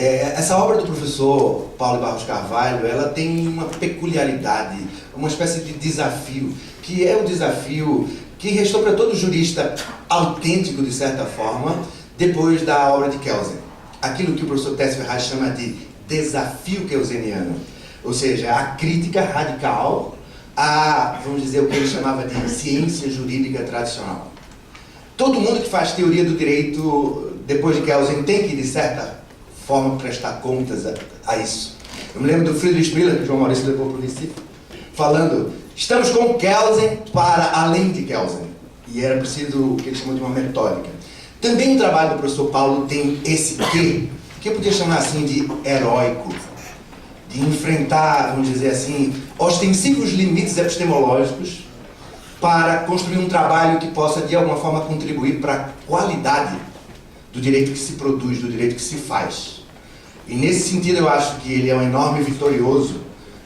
Essa obra do professor Paulo Barros Carvalho, ela tem uma peculiaridade, uma espécie de desafio, que é o desafio que restou para todo jurista autêntico, de certa forma, depois da obra de Kelsen. Aquilo que o professor Técio Ferraz chama de desafio kelseniano, ou seja, a crítica radical a, vamos dizer, o que ele chamava de ciência jurídica tradicional. Todo mundo que faz teoria do direito depois de Kelsen tem que, de certa forma, prestar contas a isso. Eu me lembro do Friedrich Miller, que o João Maurício levou para o Recife, falando: estamos com Kelsen para além de Kelsen. E era preciso o que ele chamou de uma metódica. Também o trabalho do professor Paulo tem esse quê, que eu podia chamar assim de heróico, de enfrentar, vamos dizer assim, ostensivos limites epistemológicos para construir um trabalho que possa, de alguma forma, contribuir para a qualidade do direito que se produz, do direito que se faz. E nesse sentido eu acho que ele é um enorme vitorioso,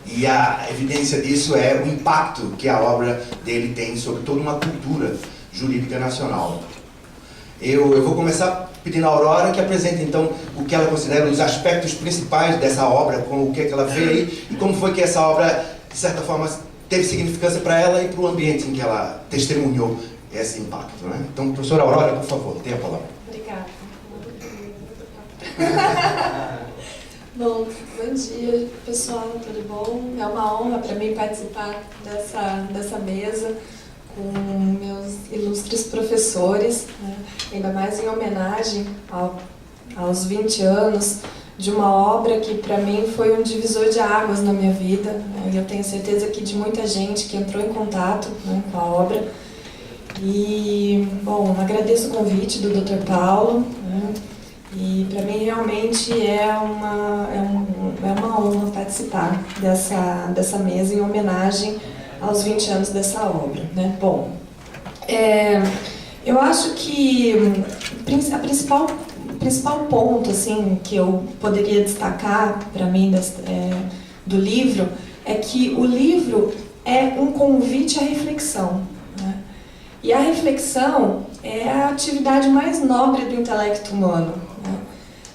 e a evidência disso é o impacto que a obra dele tem sobre toda uma cultura jurídica nacional. Eu vou começar pedindo a Aurora que apresente então o que ela considera os aspectos principais dessa obra, com o que ela vê aí, e como foi que essa obra, de certa forma, teve significância para ela e para o ambiente em que ela testemunhou esse impacto, né? Então, professora Aurora, por favor, tenha a palavra. Obrigada. Bom dia, pessoal, tudo bom? É uma honra para mim participar dessa mesa com meus ilustres professores, né? Ainda mais em homenagem aos 20 anos de uma obra que para mim foi um divisor de águas na minha vida, né? E eu tenho certeza que de muita gente que entrou em contato, né, com a obra. E, bom, agradeço o convite do Dr. Paulo, né? E para mim realmente é uma honra participar dessa mesa em homenagem aos 20 anos dessa obra, né? Bom, eu acho que o principal ponto assim, que eu poderia destacar para mim do livro é que o livro é um convite à reflexão, né? E a reflexão é a atividade mais nobre do intelecto humano, né?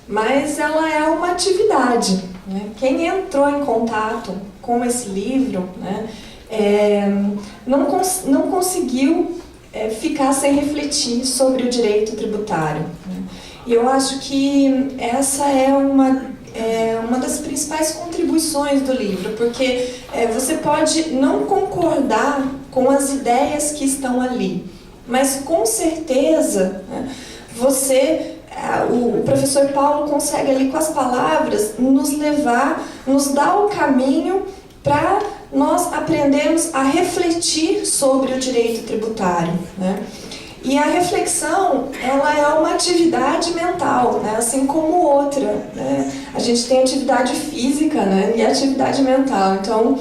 Mas ela é uma atividade, né? Quem entrou em contato com esse livro, né, não conseguiu ficar sem refletir sobre o direito tributário, né? E eu acho que essa é uma das principais contribuições do livro, porque você pode não concordar com as ideias que estão ali, mas com certeza, né, o professor Paulo consegue ali com as palavras nos dar o caminho para nós aprendermos a refletir sobre o direito tributário, né? E a reflexão, ela é uma atividade mental, né? Assim como outra, né? A gente tem atividade física, né, e atividade mental. Então,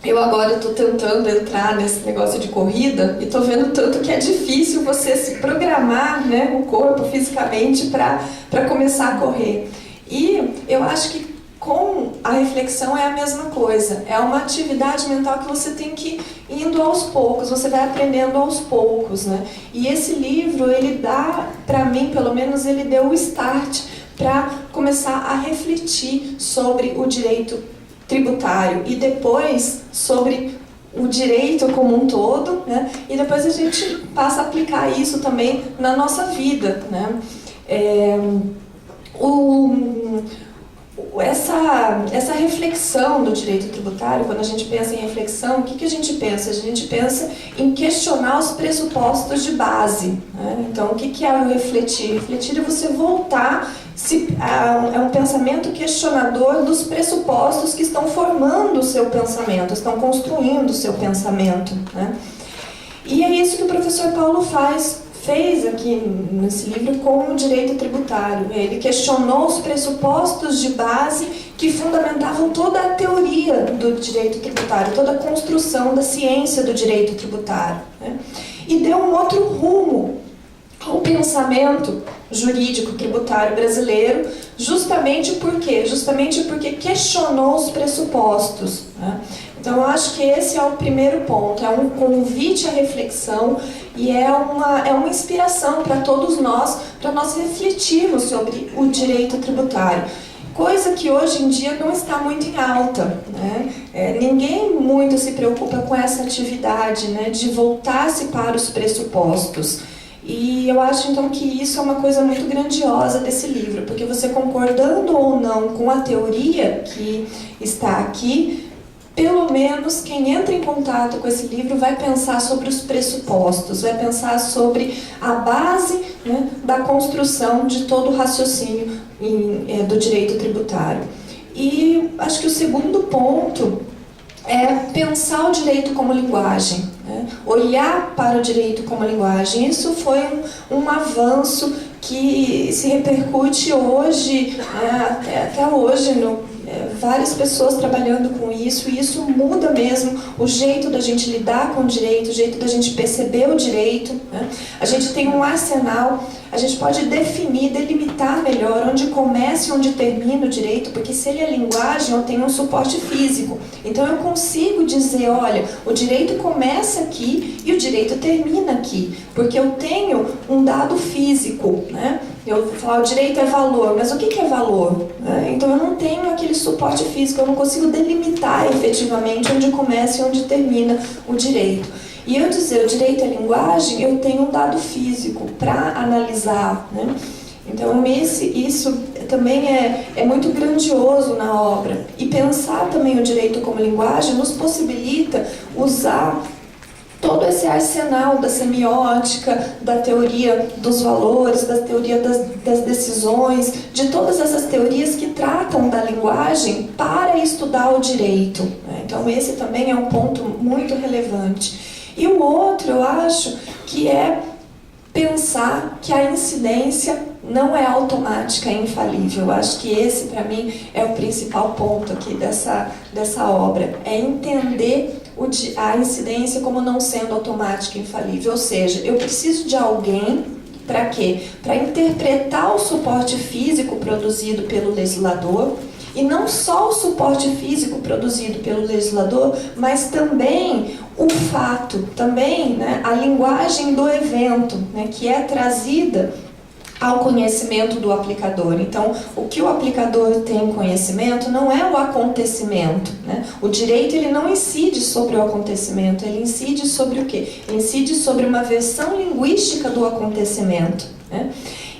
eu agora estou tentando entrar nesse negócio de corrida e estou vendo tanto que é difícil você se programar, né, o corpo fisicamente para começar a correr. E eu acho que com a reflexão é a mesma coisa. É uma atividade mental que você tem que ir indo aos poucos, você vai aprendendo aos poucos, né? E esse livro, ele dá, para mim, pelo menos, ele deu o start para começar a refletir sobre o direito tributário e depois sobre o direito como um todo, né? E depois a gente passa a aplicar isso também na nossa vida, né? Essa reflexão do direito tributário, quando a gente pensa em reflexão, o que a gente pensa? A gente pensa em questionar os pressupostos de base, né? Então, o que é o refletir? Refletir é você voltar, é um pensamento questionador dos pressupostos que estão formando o seu pensamento, estão construindo o seu pensamento, né? E é isso que o professor Paulo fez aqui nesse livro com o direito tributário. Ele questionou os pressupostos de base que fundamentavam toda a teoria do direito tributário, toda a construção da ciência do direito tributário, né? E deu um outro rumo ao pensamento jurídico tributário brasileiro Justamente por quê? Justamente porque questionou os pressupostos, né? Então, eu acho que esse é o primeiro ponto, é um convite à reflexão e é uma inspiração para todos nós, para nós refletirmos sobre o direito tributário. Coisa que hoje em dia não está muito em alta, né? Ninguém muito se preocupa com essa atividade, né, de voltar-se para os pressupostos. E eu acho então que isso é uma coisa muito grandiosa desse livro, porque você concordando ou não com a teoria que está aqui, pelo menos quem entra em contato com esse livro vai pensar sobre os pressupostos, vai pensar sobre a base, né, da construção de todo o raciocínio do direito tributário. E acho que o segundo ponto é pensar o direito como linguagem, né? Olhar para o direito como linguagem. Isso foi um avanço que se repercute hoje, até hoje, várias pessoas trabalhando com isso, e isso muda mesmo o jeito da gente lidar com o direito, o jeito da gente perceber o direito, né? A gente tem um arsenal, a gente pode definir, delimitar melhor onde começa e onde termina o direito, porque se ele é linguagem, eu tenho um suporte físico. Então eu consigo dizer, olha, o direito começa aqui e o direito termina aqui, porque eu tenho um dado físico, né? Eu vou falar, o direito é valor, mas o que é valor? Então eu não tenho aquele suporte físico, eu não consigo delimitar efetivamente onde começa e onde termina o direito. E eu dizer o direito é linguagem, eu tenho um dado físico para analisar, né? Então isso também é muito grandioso na obra. E pensar também o direito como linguagem nos possibilita usar todo esse arsenal da semiótica, da teoria dos valores, da teoria das decisões, de todas essas teorias que tratam da linguagem para estudar o direito, né? Então esse também é um ponto muito relevante. E o outro, eu acho, que é pensar que a incidência não é automática e infalível. Eu acho que esse, para mim, é o principal ponto aqui dessa obra. É entender a incidência como não sendo automática e infalível. Ou seja, eu preciso de alguém para quê? Para interpretar o suporte físico produzido pelo legislador, e não só o suporte físico produzido pelo legislador, mas também o fato, também, né, a linguagem do evento, né, que é trazida ao conhecimento do aplicador. Então, o que o aplicador tem conhecimento não é o acontecimento, né? O direito ele não incide sobre o acontecimento, ele incide sobre o quê? Ele incide sobre uma versão linguística do acontecimento, né?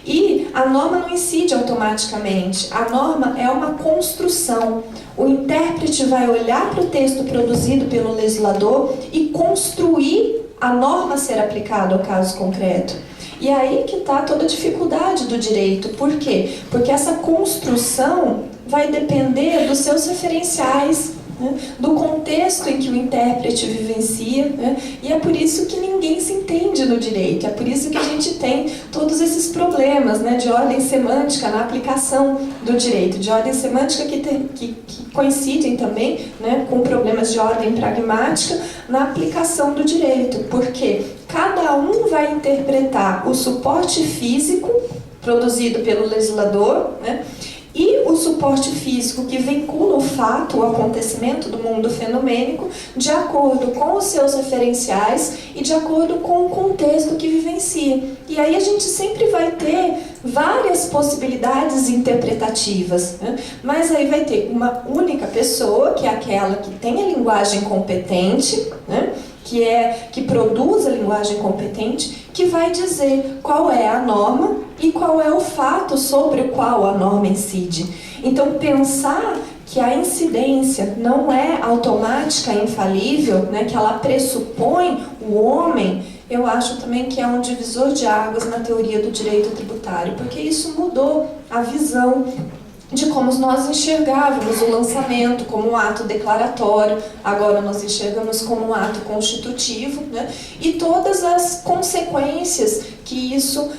E a norma não incide automaticamente, a norma é uma construção. O intérprete vai olhar para o texto produzido pelo legislador e construir a norma a ser aplicada ao caso concreto. E aí que está toda a dificuldade do direito. Por quê? Porque essa construção vai depender dos seus referenciais, né, do contexto em que o intérprete vivencia, né, e é por isso que ninguém se entende no direito, é por isso que a gente tem todos esses problemas, né, de ordem semântica na aplicação do direito, de ordem semântica que coincidem também, né, com problemas de ordem pragmática na aplicação do direito, porque cada um vai interpretar o suporte físico produzido pelo legislador, né, e o suporte físico que vincula o fato, o acontecimento do mundo fenomênico, de acordo com os seus referenciais e de acordo com o contexto que vivencia. E aí a gente sempre vai ter várias possibilidades interpretativas, né? Mas aí vai ter uma única pessoa, que é aquela que tem a linguagem competente, né? Que produz a linguagem competente, que vai dizer qual é a norma e qual é o fato sobre o qual a norma incide. Então, pensar que a incidência não é automática e infalível, né, que ela pressupõe o homem, eu acho também que é um divisor de águas na teoria do direito tributário, porque isso mudou a visão de como nós enxergávamos o lançamento como um ato declaratório, agora nós enxergamos como um ato constitutivo, né? E todas as consequências que isso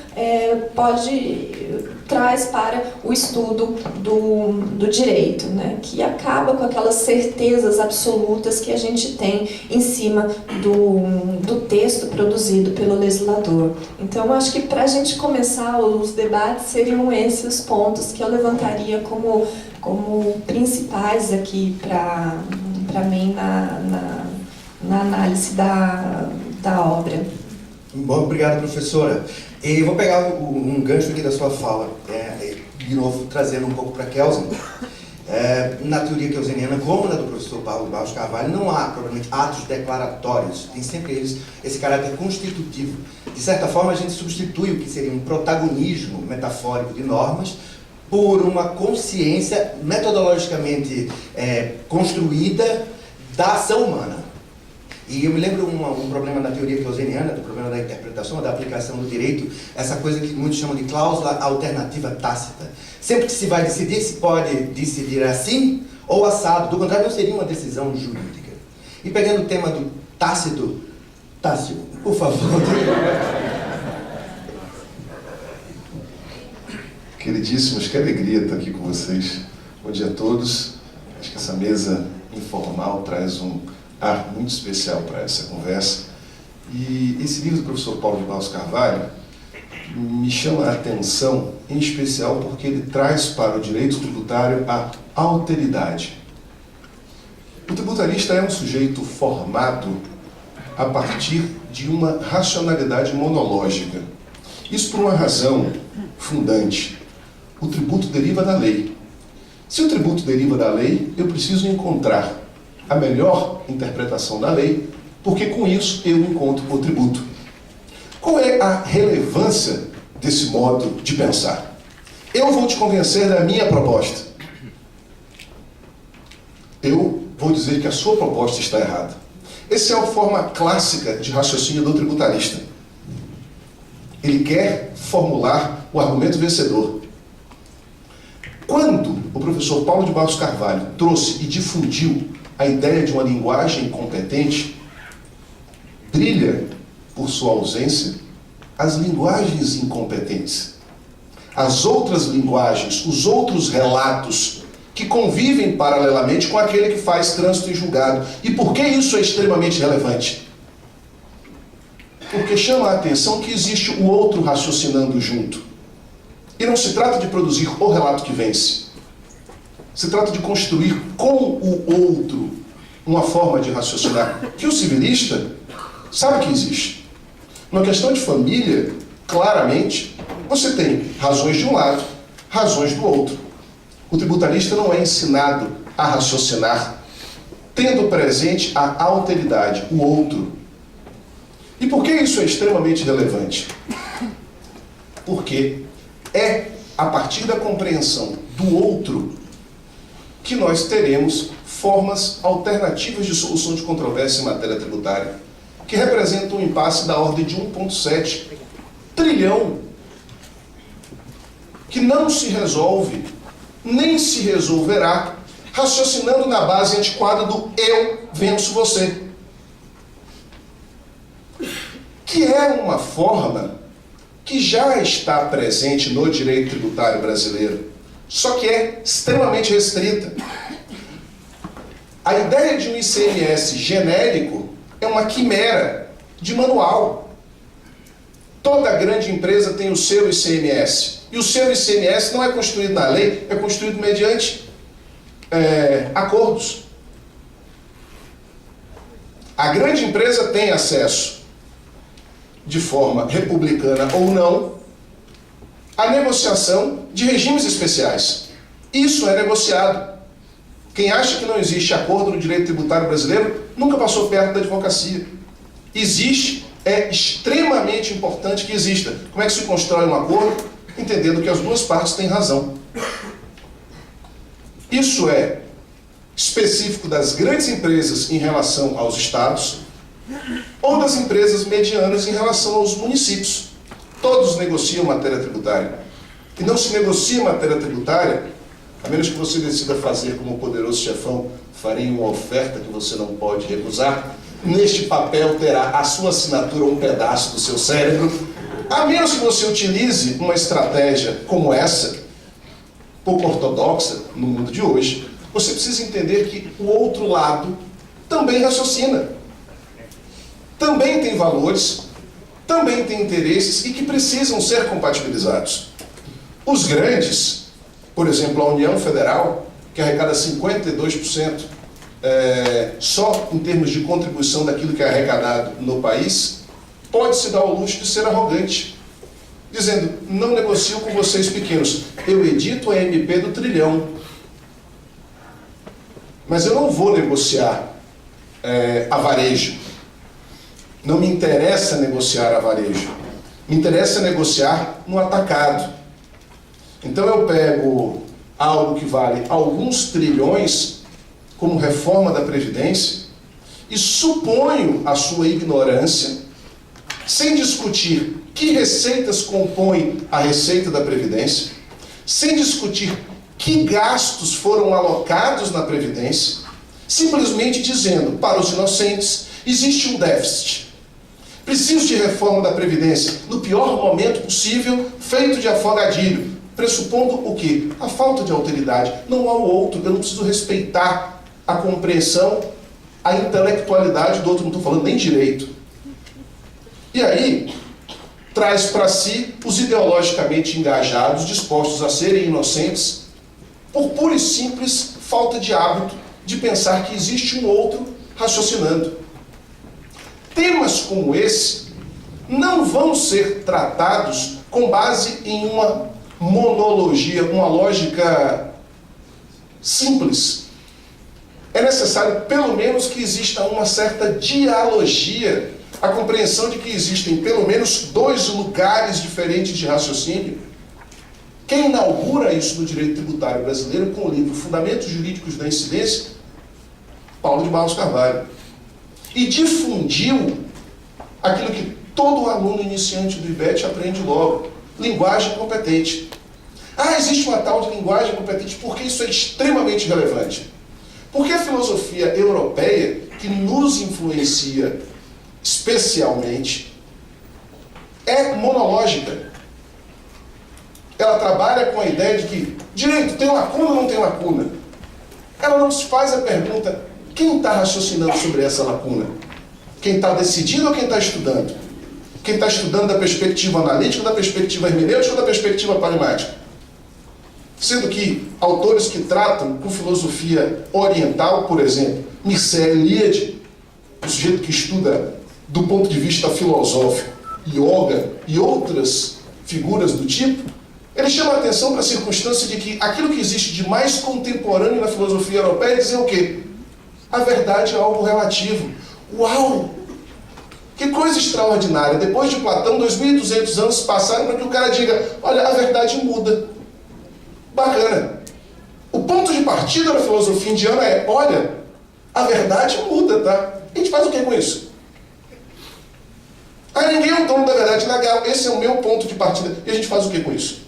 traz para o estudo do direito, né? Que acaba com aquelas certezas absolutas que a gente tem em cima do texto produzido pelo legislador. Então, eu acho que para a gente começar os debates seriam esses os pontos que eu levantaria como principais aqui para mim na análise da obra. Bom, obrigado, professora. E vou pegar um gancho aqui da sua fala, de novo trazendo um pouco para Kelsen. Na teoria kelseniana, como na do professor Paulo Barros Carvalho, não há provavelmente atos declaratórios, tem sempre esse caráter constitutivo. De certa forma, a gente substitui o que seria um protagonismo metafórico de normas por uma consciência metodologicamente construída da ação humana. E eu me lembro um problema na teoria kelseniana, do problema da interpretação, da aplicação do direito, essa coisa que muitos chamam de cláusula alternativa tácita. Sempre que se vai decidir, se pode decidir assim ou assado, do contrário não seria uma decisão jurídica. E pegando o tema do Tácito, Tácio, por favor. Queridíssimos, que alegria estar aqui com vocês. Bom dia a todos. Acho que essa mesa informal traz um ar muito especial para essa conversa. E esse livro do professor Paulo de Barros Carvalho me chama a atenção, em especial porque ele traz para o direito tributário a alteridade. O tributarista é um sujeito formado a partir de uma racionalidade monológica. Isso por uma razão fundante. O tributo deriva da lei. Se o tributo deriva da lei, eu preciso encontrar a melhor interpretação da lei, porque com isso eu encontro o tributo. Qual é a relevância desse modo de pensar? Eu vou te convencer da minha proposta. Eu vou dizer que a sua proposta está errada. Essa é a forma clássica de raciocínio do tributarista. Ele quer formular o argumento vencedor. Quando o professor Paulo de Barros Carvalho trouxe e difundiu a ideia de uma linguagem competente, brilha por sua ausência as linguagens incompetentes. As outras linguagens, os outros relatos que convivem paralelamente com aquele que faz trânsito em julgado. E por que isso é extremamente relevante? Porque chama a atenção que existe o outro raciocinando junto. E não se trata de produzir o relato que vence. Se trata de construir com o outro uma forma de raciocinar que o civilista sabe que existe. Numa questão de família, claramente, você tem razões de um lado, razões do outro. O tributarista não é ensinado a raciocinar, tendo presente a alteridade, o outro. E por que isso é extremamente relevante? Porque é a partir da compreensão do outro que nós teremos formas alternativas de solução de controvérsia em matéria tributária, que representam um impasse da ordem de 1,7 trilhão, que não se resolve, nem se resolverá, raciocinando na base antiquada do eu venço você. Que é uma forma que já está presente no direito tributário brasileiro, só que é extremamente restrita. A ideia de um ICMS genérico é uma quimera de manual. Toda grande empresa tem o seu ICMS. E o seu ICMS não é construído na lei, é construído mediante acordos. A grande empresa tem acesso, de forma republicana ou não, à negociação de regimes especiais. Isso é negociado. Quem acha que não existe acordo no direito tributário brasileiro nunca passou perto da advocacia. Existe, é extremamente importante que exista. Como é que se constrói um acordo? Entendendo que as duas partes têm razão. Isso é específico das grandes empresas em relação aos estados ou das empresas medianas em relação aos municípios. Todos negociam matéria tributária. E não se negocia matéria tributária, a menos que você decida fazer como o poderoso chefão, farei uma oferta que você não pode recusar. Neste papel terá a sua assinatura ou um pedaço do seu cérebro, A menos que você utilize uma estratégia como essa, pouco ortodoxa no mundo de hoje, você precisa entender que o outro lado também raciocina, também tem valores, também tem interesses e que precisam ser compatibilizados. Os grandes, por exemplo, a União Federal, que arrecada 52% só em termos de contribuição daquilo que é arrecadado no país, pode se dar ao luxo de ser arrogante, dizendo, não negocio com vocês pequenos, eu edito a MP do trilhão, mas eu não vou negociar a varejo. Não me interessa negociar a varejo. Me interessa negociar no atacado. Então eu pego algo que vale alguns trilhões, como reforma da Previdência, e suponho a sua ignorância, sem discutir que receitas compõem a receita da Previdência, sem discutir que gastos foram alocados na Previdência, simplesmente dizendo, para os inocentes, existe um déficit. Preciso de reforma da Previdência, no pior momento possível, feito de afogadilho, pressupondo o quê? A falta de alteridade. Não há o outro, eu não preciso respeitar a compreensão, a intelectualidade do outro, não estou falando nem direito. E aí, traz para si os ideologicamente engajados, dispostos a serem inocentes, por pura e simples falta de hábito de pensar que existe um outro raciocinando. Temas como esse não vão ser tratados com base em uma monologia, uma lógica simples. É necessário, pelo menos, que exista uma certa dialogia, a compreensão de que existem, pelo menos, dois lugares diferentes de raciocínio. Quem inaugura isso no direito tributário brasileiro com o livro Fundamentos Jurídicos da Incidência? Paulo de Barros Carvalho. E difundiu aquilo que todo aluno iniciante do IBET aprende logo. Linguagem competente. Ah, existe uma tal de linguagem competente, porque isso é extremamente relevante. Porque a filosofia europeia, que nos influencia especialmente, é monológica. Ela trabalha com a ideia de que direito tem lacuna ou não tem lacuna. Ela não se faz a pergunta, quem está raciocinando sobre essa lacuna? Quem está decidindo ou quem está estudando? Quem está estudando da perspectiva analítica, da perspectiva hermenêutica ou da perspectiva pragmática? Sendo que autores que tratam com filosofia oriental, por exemplo, Mircea Eliade, o sujeito que estuda do ponto de vista filosófico, yoga e outras figuras do tipo, ele chama a atenção para a circunstância de que aquilo que existe de mais contemporâneo na filosofia europeia é dizer o quê? A verdade é algo relativo. Uau! Que coisa extraordinária! Depois de Platão, 2.200 anos passaram para que o cara diga, olha, a verdade muda. Bacana. O ponto de partida da filosofia indiana é, olha, a verdade muda, tá? A gente faz o que com isso? Ah, ninguém é o dono da verdade. Legal, esse é o meu ponto de partida. E a gente faz o que com isso?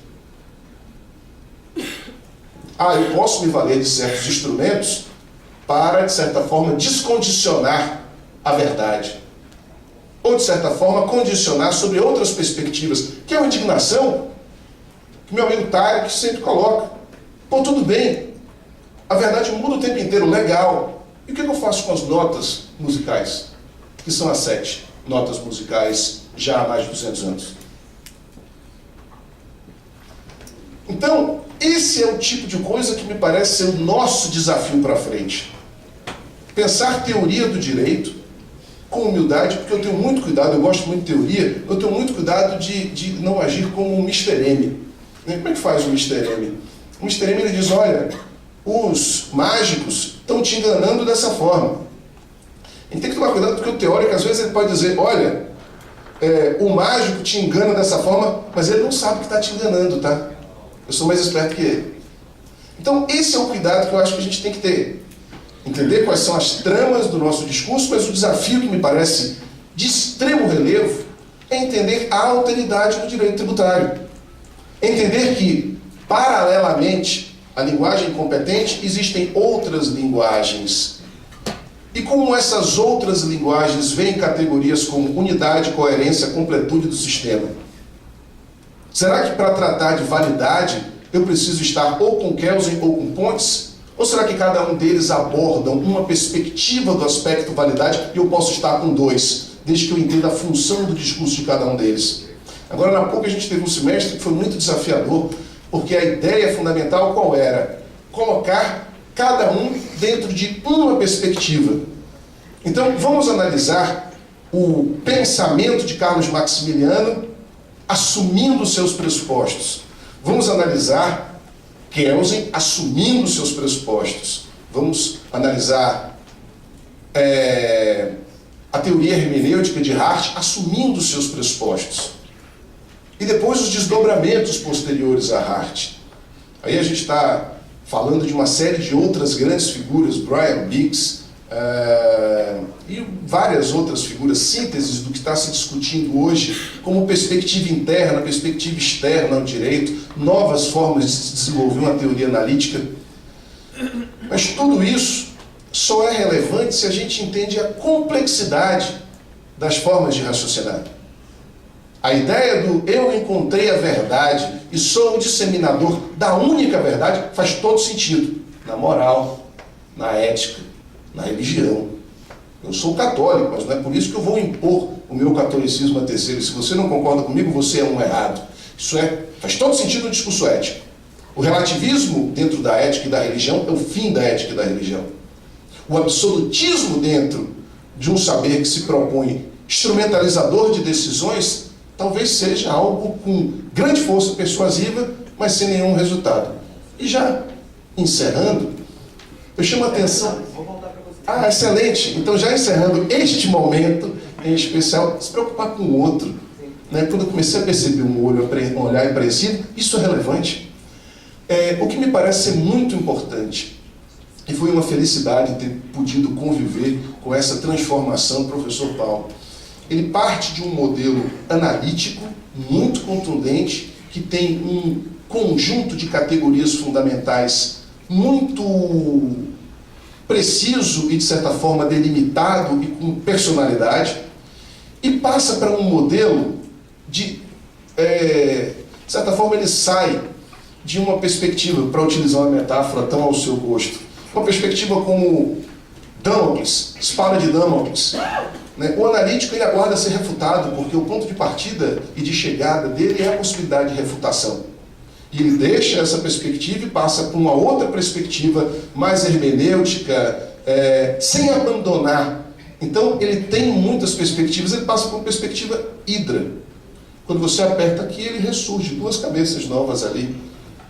Ah, eu posso me valer de certos instrumentos para, de certa forma, descondicionar a verdade. Ou, de certa forma, condicionar sobre outras perspectivas, que é uma indignação que meu amigo Tarek sempre coloca. Pô, tudo bem, a verdade muda o tempo inteiro, legal. E o que eu faço com as notas musicais? Que são as 7 notas musicais já há mais de 200 anos. Então, esse é o tipo de coisa que me parece ser o nosso desafio para frente. Pensar teoria do direito com humildade, porque eu tenho muito cuidado, eu gosto muito de teoria, eu tenho muito cuidado de não agir como um Mr. M. Como é que faz o Mr. M? O Mr. M ele diz, olha, os mágicos estão te enganando dessa forma. A gente tem que tomar cuidado porque o teórico, às vezes, ele pode dizer, olha, o mágico te engana dessa forma, mas ele não sabe que está te enganando, tá? Eu sou mais esperto que ele. Então, esse é o cuidado que eu acho que a gente tem que ter. Entender quais são as tramas do nosso discurso, mas o desafio que me parece de extremo relevo é entender a alteridade do direito tributário. Entender que, paralelamente à linguagem competente, existem outras linguagens. E como essas outras linguagens veem categorias como unidade, coerência, completude do sistema. Será que para tratar de validade eu preciso estar ou com Kelsen ou com Pontes? Ou será que cada um deles abordam uma perspectiva do aspecto validade e eu posso estar com dois, desde que eu entenda a função do discurso de cada um deles? Agora, há pouco a gente teve um semestre que foi muito desafiador, porque a ideia fundamental qual era? Colocar cada um dentro de uma perspectiva. Então, vamos analisar o pensamento de Carlos Maximiliano assumindo seus pressupostos. Vamos analisar Kelsen assumindo seus pressupostos. Vamos analisar a teoria hermenêutica de Hart assumindo seus pressupostos. E depois os desdobramentos posteriores a Hart. Aí a gente está falando de uma série de outras grandes figuras, Brian Biggs, e várias outras figuras, sínteses do que está se discutindo hoje como perspectiva interna, perspectiva externa ao direito, novas formas de se desenvolver uma teoria analítica. Mas tudo isso só é relevante se a gente entende a complexidade das formas de raciocinar. A ideia do eu encontrei a verdade e sou o disseminador da única verdade faz todo sentido na moral, na ética, na religião. Eu sou católico, mas não é por isso que eu vou impor o meu catolicismo a terceiro. Se você não concorda comigo, você é um errado. Isso faz todo sentido no discurso ético. O relativismo dentro da ética e da religião é o fim da ética e da religião. O absolutismo dentro de um saber que se propõe instrumentalizador de decisões talvez seja algo com grande força persuasiva, mas sem nenhum resultado. E já encerrando, eu chamo a atenção... excelente! Então, já encerrando este momento, em especial, se preocupar com o outro. Né? Quando eu comecei a perceber um olhar apreensivo, isso é relevante. O que me parece ser muito importante, e foi uma felicidade ter podido conviver com essa transformação do professor Paulo. Ele parte de um modelo analítico, muito contundente, que tem um conjunto de categorias fundamentais muito preciso e, de certa forma, delimitado e com personalidade, e passa para um modelo de certa forma, ele sai de uma perspectiva, para utilizar uma metáfora tão ao seu gosto, uma perspectiva como Damocles, espada de Damocles. O analítico ele aguarda ser refutado, porque o ponto de partida e de chegada dele é a possibilidade de refutação. E ele deixa essa perspectiva e passa para uma outra perspectiva mais hermenêutica, sem abandonar. Então, ele tem muitas perspectivas, ele passa por uma perspectiva hidra. Quando você aperta aqui, ele ressurge, duas cabeças novas ali.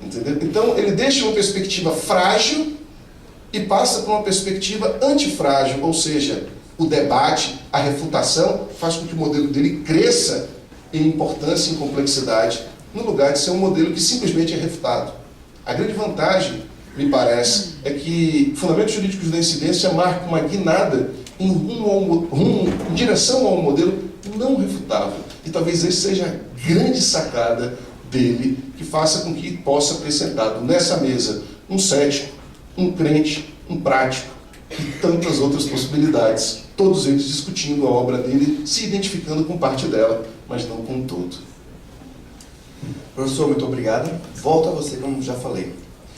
Entendeu? Então, ele deixa uma perspectiva frágil e passa para uma perspectiva antifrágil, ou seja, o debate, a refutação, faz com que o modelo dele cresça em importância e em complexidade, no lugar de ser um modelo que simplesmente é refutado. A grande vantagem, me parece, é que fundamentos jurídicos da incidência marcam uma guinada em direção a um modelo não refutável. E talvez essa seja a grande sacada dele, que faça com que possa ter sentado nessa mesa um cético, um crente, um prático e tantas outras possibilidades, todos eles discutindo a obra dele, se identificando com parte dela, mas não com todo. Professor, muito obrigado. Volto a você, como já falei.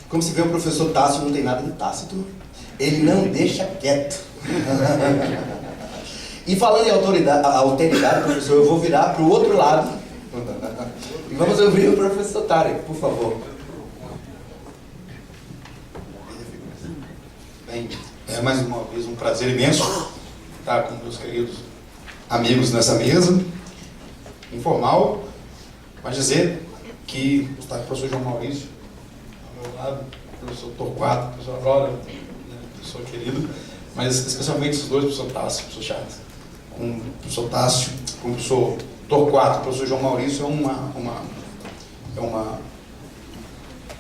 Como se vê, o professor Tássio não tem nada de tácito. Ele não deixa quieto. E falando em alteridade, professor, eu vou virar para o outro lado. E vamos ouvir o professor Tarek, por favor. Bem, é mais uma vez um prazer imenso estar com meus queridos amigos nessa mesa, informal, mas dizer que está o professor João Maurício, ao meu lado, o professor Torquato, o professor Aurora, professor querido, mas especialmente os dois, o professor Tássio, o professor Chaves, com o professor Tássio, com o professor Torquato, o professor João Maurício, é uma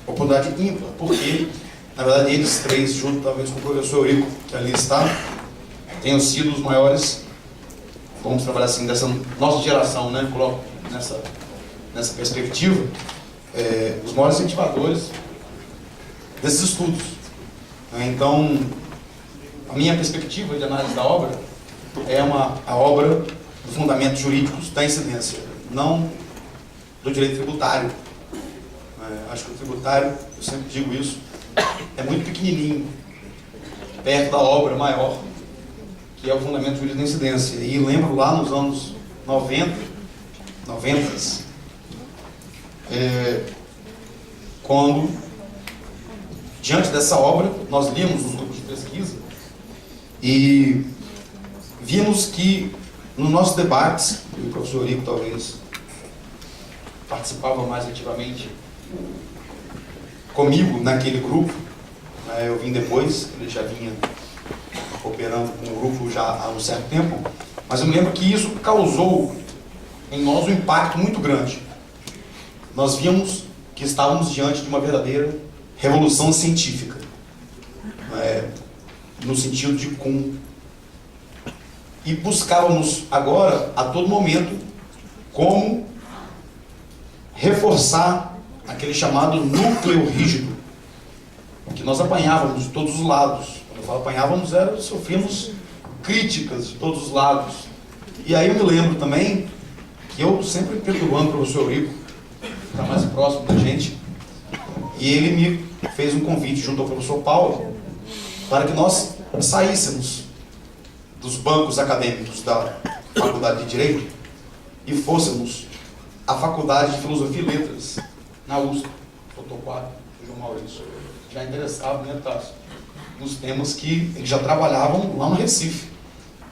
oportunidade ímpar, porque, na verdade, eles três, junto talvez com o professor Eurico, que ali está, tenham sido os maiores, vamos trabalhar assim, dessa nossa geração, né? Coloco nessa perspectiva, os maiores incentivadores desses estudos. Então, a minha perspectiva de análise da obra é a obra do fundamento jurídicos da incidência, não do direito tributário. Acho que o tributário, eu sempre digo isso, é muito pequenininho, perto da obra maior, que é o fundamento jurídico da incidência. E lembro lá nos anos 90, quando, diante dessa obra, nós líamos os grupos de pesquisa e vimos que, nos nossos debates, e o professor Rico talvez participava mais ativamente comigo naquele grupo, eu vim depois, ele já vinha operando com o grupo já há um certo tempo, mas eu me lembro que isso causou em nós um impacto muito grande. Nós vimos que estávamos diante de uma verdadeira revolução científica, no sentido de Kuhn, e buscávamos agora, a todo momento, como reforçar aquele chamado núcleo rígido, que nós apanhávamos de todos os lados. Quando eu falo apanhávamos, sofríamos críticas de todos os lados. E aí eu me lembro também que eu sempre perturbando o professor Rico, que está mais próximo da gente, e ele me fez um convite junto ao professor Paulo para que nós saíssemos dos bancos acadêmicos da Faculdade de Direito e fôssemos à Faculdade de Filosofia e Letras, na USP, Torquato, João Maurício, já interessado, né, Tássio, nos temas que eles já trabalhavam lá no Recife,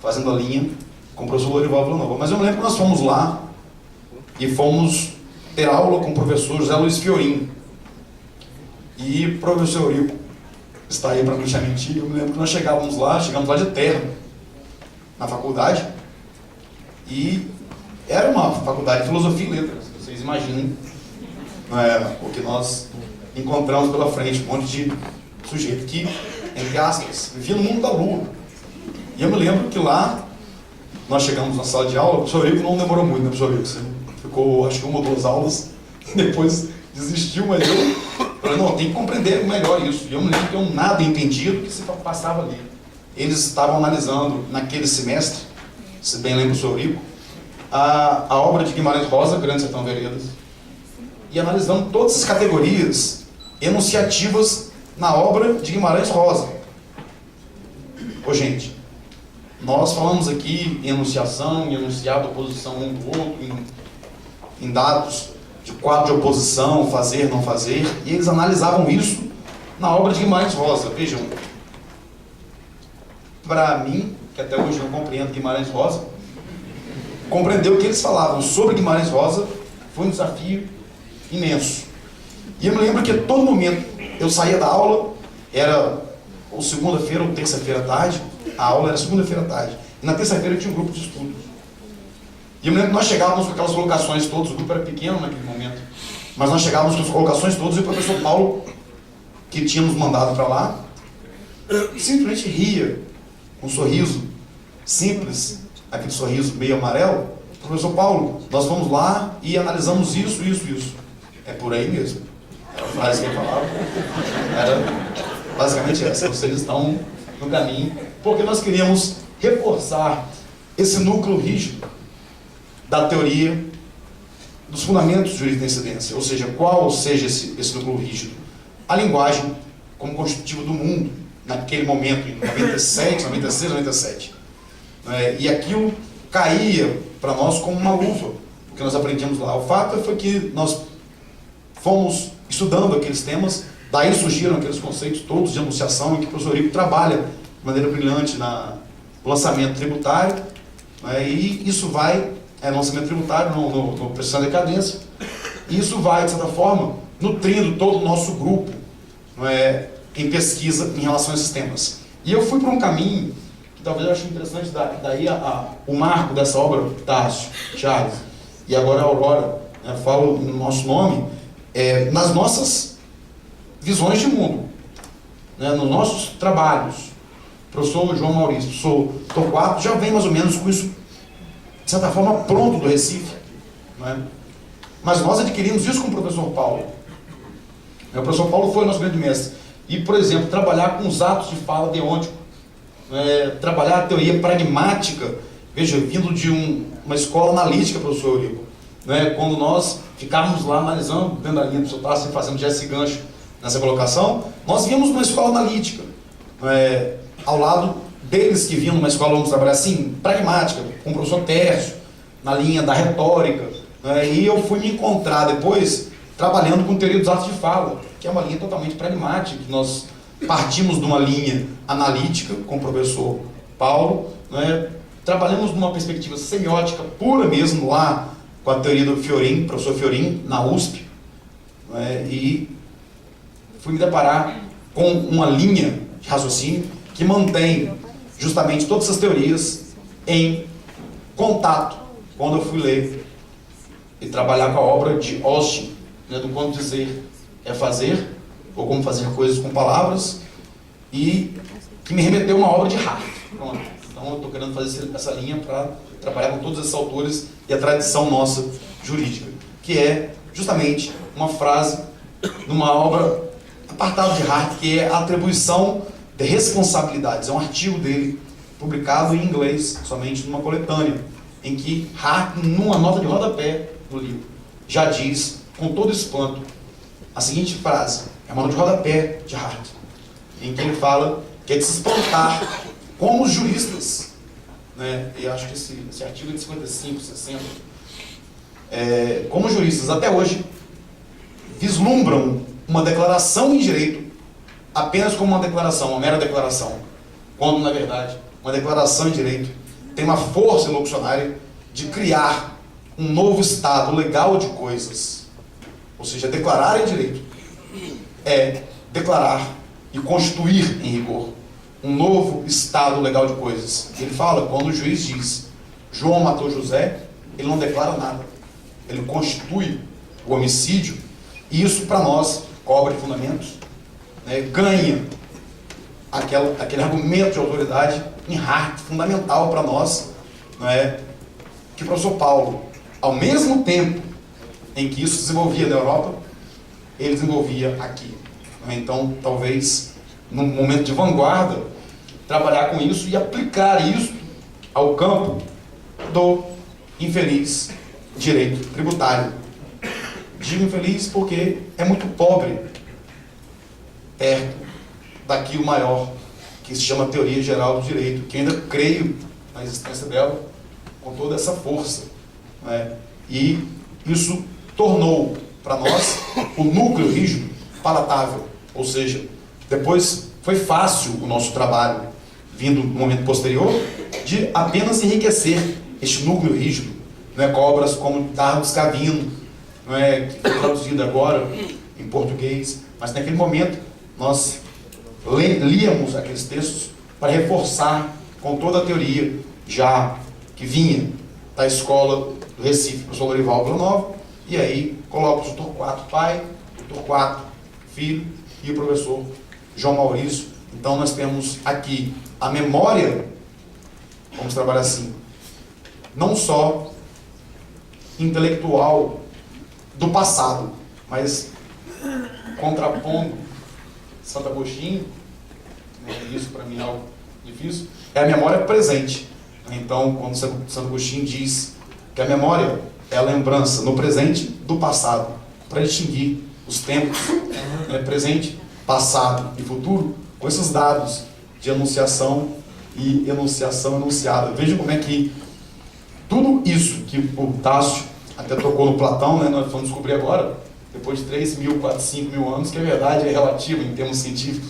fazendo a linha com o professor Lorival Villanova. Mas eu me lembro que nós fomos lá e fomos ter aula com o professor José Luiz Fiorin. E o professor Eurico está aí para não deixar mentir. Eu me lembro que nós chegamos lá de terno, na faculdade, e era uma faculdade de filosofia e letras. Vocês imaginem o que nós encontramos pela frente, um monte de sujeito que, entre aspas, vivia no mundo da lua. E eu me lembro que lá, nós chegamos na sala de aula, o professor Eurico não demorou muito, né, professor Eurico? Você ficou, acho que 1 ou 2 aulas, depois desistiu, mas eu falei, não, tem que compreender melhor isso. E eu me lembro que eu nada entendia do que se passava ali. Eles estavam analisando, naquele semestre, se bem lembro o professor Eurico, a obra de Guimarães Rosa, Grande Sertão Veredas, e analisando todas as categorias enunciativas na obra de Guimarães Rosa. Ô, gente, nós falamos aqui em enunciação, em enunciado, oposição um do outro, em dados de quadro de oposição, fazer, não fazer, e eles analisavam isso na obra de Guimarães Rosa. Vejam, para mim, que até hoje não compreendo Guimarães Rosa, compreender o que eles falavam sobre Guimarães Rosa foi um desafio imenso. E eu me lembro que a todo momento eu saía da aula, era ou segunda-feira ou terça-feira à tarde, a aula era segunda-feira à tarde, e na terça-feira eu tinha um grupo de estudos. E eu me lembro que nós chegávamos com aquelas colocações todas, o grupo era pequeno naquele momento, mas nós chegávamos com as colocações todas e o professor Paulo, que tinha nos mandado para lá, simplesmente ria, com um sorriso simples, aquele sorriso meio amarelo. Professor Paulo, nós vamos lá e analisamos isso. É por aí mesmo. Era a frase que ele falava. Era basicamente essa. Vocês estão no caminho. Porque nós queríamos reforçar esse núcleo rígido da teoria dos fundamentos do direito da incidência. Ou seja, qual seja esse núcleo rígido? A linguagem como constitutiva do mundo, naquele momento, em 97, 96, 97. E aquilo caía para nós como uma luva, o que nós aprendíamos lá. O fato foi que nós fomos estudando aqueles temas, daí surgiram aqueles conceitos todos de enunciação, em que o professor Rico trabalha de maneira brilhante no lançamento tributário, e isso vai, lançamento tributário no Precisão da Decadência, e isso vai, de certa forma, nutrindo todo o nosso grupo em pesquisa em relação a esses temas. E eu fui para um caminho que talvez eu ache interessante, daí o marco dessa obra, Tássio, Charles, e agora a Aurora, falo no nosso nome, nas nossas visões de mundo, nos nossos trabalhos. O professor João Maurício, o professor Torquato, já vem mais ou menos com isso, de certa forma, pronto do Recife. Mas nós adquirimos isso com o professor Paulo. O professor Paulo foi o nosso grande mestre. E, por exemplo, trabalhar com os atos de fala deôntico, trabalhar a teoria pragmática, veja, vindo de uma escola analítica, professor Eurico, né, quando nós ficávamos lá analisando, vendo a linha do seu traço e fazendo já esse gancho nessa colocação, nós vimos uma escola analítica, ao lado deles que vinham numa escola, vamos trabalhar assim, pragmática, com o professor Tércio, na linha da retórica, e eu fui me encontrar depois trabalhando com teoria dos atos de fala, que é uma linha totalmente pragmática, que nós partimos de uma linha analítica com o professor Paulo, trabalhamos numa perspectiva semiótica pura mesmo lá, com a teoria do Fiorin, professor Fiorin, na USP, e fui me deparar com uma linha de raciocínio que mantém justamente todas essas teorias em contato quando eu fui ler e trabalhar com a obra de Austin, do quanto dizer é fazer, ou como fazer coisas com palavras, e que me remeteu a uma obra de Hart. Pronto. Então eu estou querendo fazer essa linha para trabalhar com todos esses autores e a tradição nossa jurídica, que é justamente uma frase numa obra apartada de Hart, que é a atribuição de responsabilidades. É um artigo dele publicado em inglês, somente numa coletânea, em que Hart, numa nota de rodapé do livro, já diz, com todo espanto, a seguinte frase, é uma nota de rodapé de Hart, em que ele fala que é de se espantar como os juristas, e acho que esse artigo é de 55, 60, como os juristas até hoje vislumbram uma declaração em direito apenas como uma declaração, uma mera declaração, quando na verdade uma declaração em direito tem uma força locucionária de criar um novo estado legal de coisas. Ou seja, declarar em direito é declarar e constituir em rigor um novo estado legal de coisas. Ele fala, quando o juiz diz João matou José, ele não declara nada, ele constitui o homicídio, e isso para nós cobra de fundamentos, ganha aquele argumento de autoridade em Hart, fundamental para nós, que o professor Paulo, ao mesmo tempo em que isso se desenvolvia na Europa, ele desenvolvia aqui. Então, talvez, num momento de vanguarda, trabalhar com isso e aplicar isso ao campo do infeliz direito tributário. Digo infeliz porque é muito pobre perto daquilo maior, que se chama Teoria Geral do Direito, que eu ainda creio na existência dela com toda essa força. E isso tornou para nós o núcleo rígido palatável, ou seja, depois foi fácil o nosso trabalho, vindo no momento posterior, de apenas enriquecer este núcleo rígido, com obras como Dardo Scavino, que foi traduzida agora em português, mas naquele momento nós líamos aqueles textos para reforçar com toda a teoria já que vinha da escola do Recife, professor Lorival Villanova, e aí coloca o Dr. Quatro pai, Dr. Quatro filho e o professor João Maurício. Então nós temos aqui a memória, vamos trabalhar assim, não só intelectual do passado, mas contrapondo Santo Agostinho, isso para mim é algo difícil, é a memória presente. Então, quando Santo Agostinho diz que a memória é a lembrança no presente do passado, para distinguir os tempos, presente, passado e futuro, com esses dados de enunciação e enunciação enunciada. Veja como é que tudo isso que o Tássio até tocou no Platão, nós vamos descobrir agora, depois de 3.000, 4.000, 5.000 anos, que a verdade é relativa em termos científicos.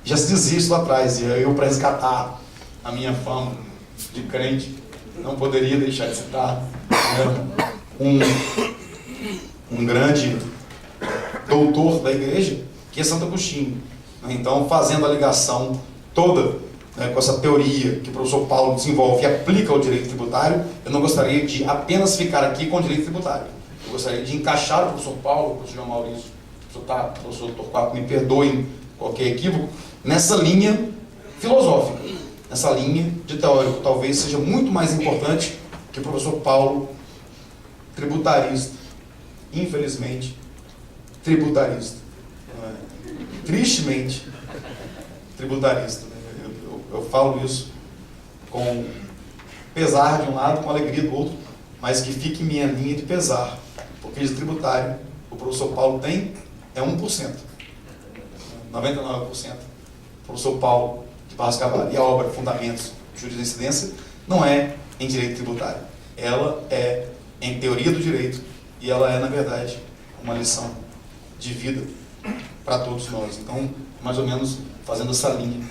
Já se dizia isso lá atrás, e eu, para resgatar a minha fama de crente, não poderia deixar de citar um grande doutor da igreja, que é Santo Agostinho. Então, fazendo a ligação toda com essa teoria que o professor Paulo desenvolve e aplica ao direito tributário, eu não gostaria de apenas ficar aqui com o direito tributário. Eu gostaria de encaixar o professor Paulo, o professor João Maurício, o professor Torquato, me perdoem qualquer equívoco, nessa linha filosófica, nessa linha de teórico. Talvez seja muito mais importante que o professor Paulo, tributarista, infelizmente, tributarista, tristemente tributarista. Eu falo isso com pesar de um lado, com alegria do outro, mas que fique minha linha de pesar. registro tributário, o professor Paulo tem é 1%. 99%. O professor Paulo de Barros Carvalho. E a obra Fundamentos de Jurisprudência não é em direito tributário. Ela é em teoria do direito e ela é, na verdade, uma lição de vida para todos nós. Então, mais ou menos fazendo essa linha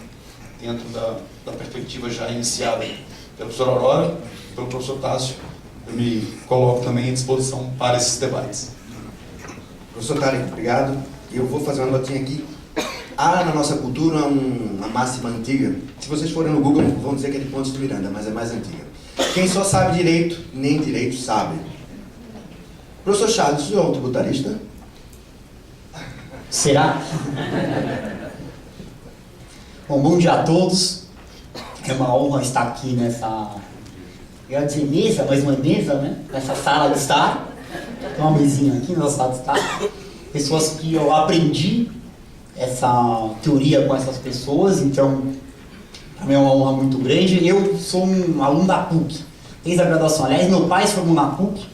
dentro da perspectiva já iniciada pela professora Aurora e pelo professor Tássio, eu me coloco também à disposição para esses debates. Professor Tarek, obrigado. Eu vou fazer uma notinha aqui. Há na nossa cultura uma máxima antiga. Se vocês forem no Google, vão dizer que é de Pontes de Miranda, mas é mais antiga. Quem só sabe direito, nem direito sabe. Professor Charles, o senhor é um tributarista? Será? Bom dia a todos. É uma honra estar aqui nessa, eu ia dizer mesa, mas não é mesa, né? Nessa sala de estar. Tem uma mesinha aqui nessa sala de estar. Pessoas que eu aprendi essa teoria com essas pessoas, então para mim é uma honra muito grande. Eu sou um aluno da PUC, desde a graduação. Aliás, meu pai se formou na PUC,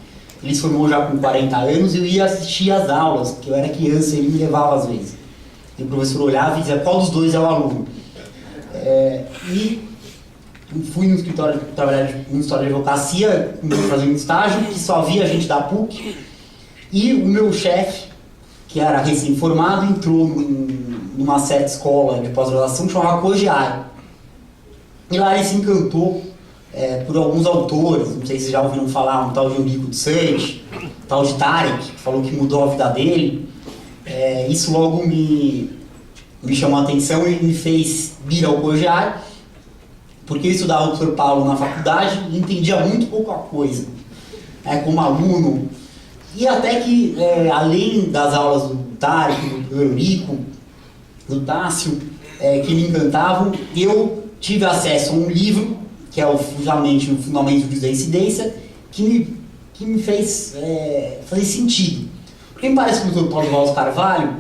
ele se formou já com 40 anos e eu ia assistir às aulas, porque eu era criança e ele me levava às vezes. E o professor olhava e dizia qual dos dois é o aluno. E fui no escritório, trabalhar no escritório de advocacia, fazendo estágio, que só havia gente da PUC, e o meu chefe, que era recém-formado, entrou numa certa escola de pós-graduação chamada Cogiar. E lá ele se encantou por alguns autores, não sei se vocês já ouviram falar, um tal de Eurico de Sante, um tal de Tarek, que falou que mudou a vida dele. Isso logo me chamou a atenção e me fez vir ao Cogiar, porque eu estudava o professor Paulo na faculdade e entendia muito pouca coisa, como aluno. E até que, além das aulas do Tarek, do Eurico, do Tássio, que me encantavam, eu tive acesso a um livro, que é justamente o Fundamentos de Jurisprudência, que me fez fazer sentido. Porque me parece que o Dr. Paulo de Barros Carvalho,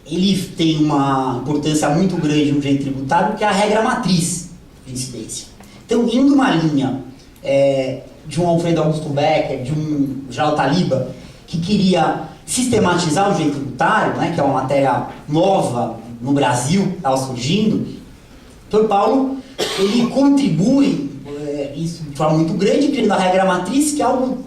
ele tem uma importância muito grande no direito tributário, que é a regra matriz de incidência. Então, indo numa linha de um Alfredo Augusto Becker, de um Geraldo Taliba, que queria sistematizar o direito tributário, que é uma matéria nova no Brasil, estava surgindo, o Dr. Paulo, ele contribui isso de forma muito grande, criando a regra matriz, que é algo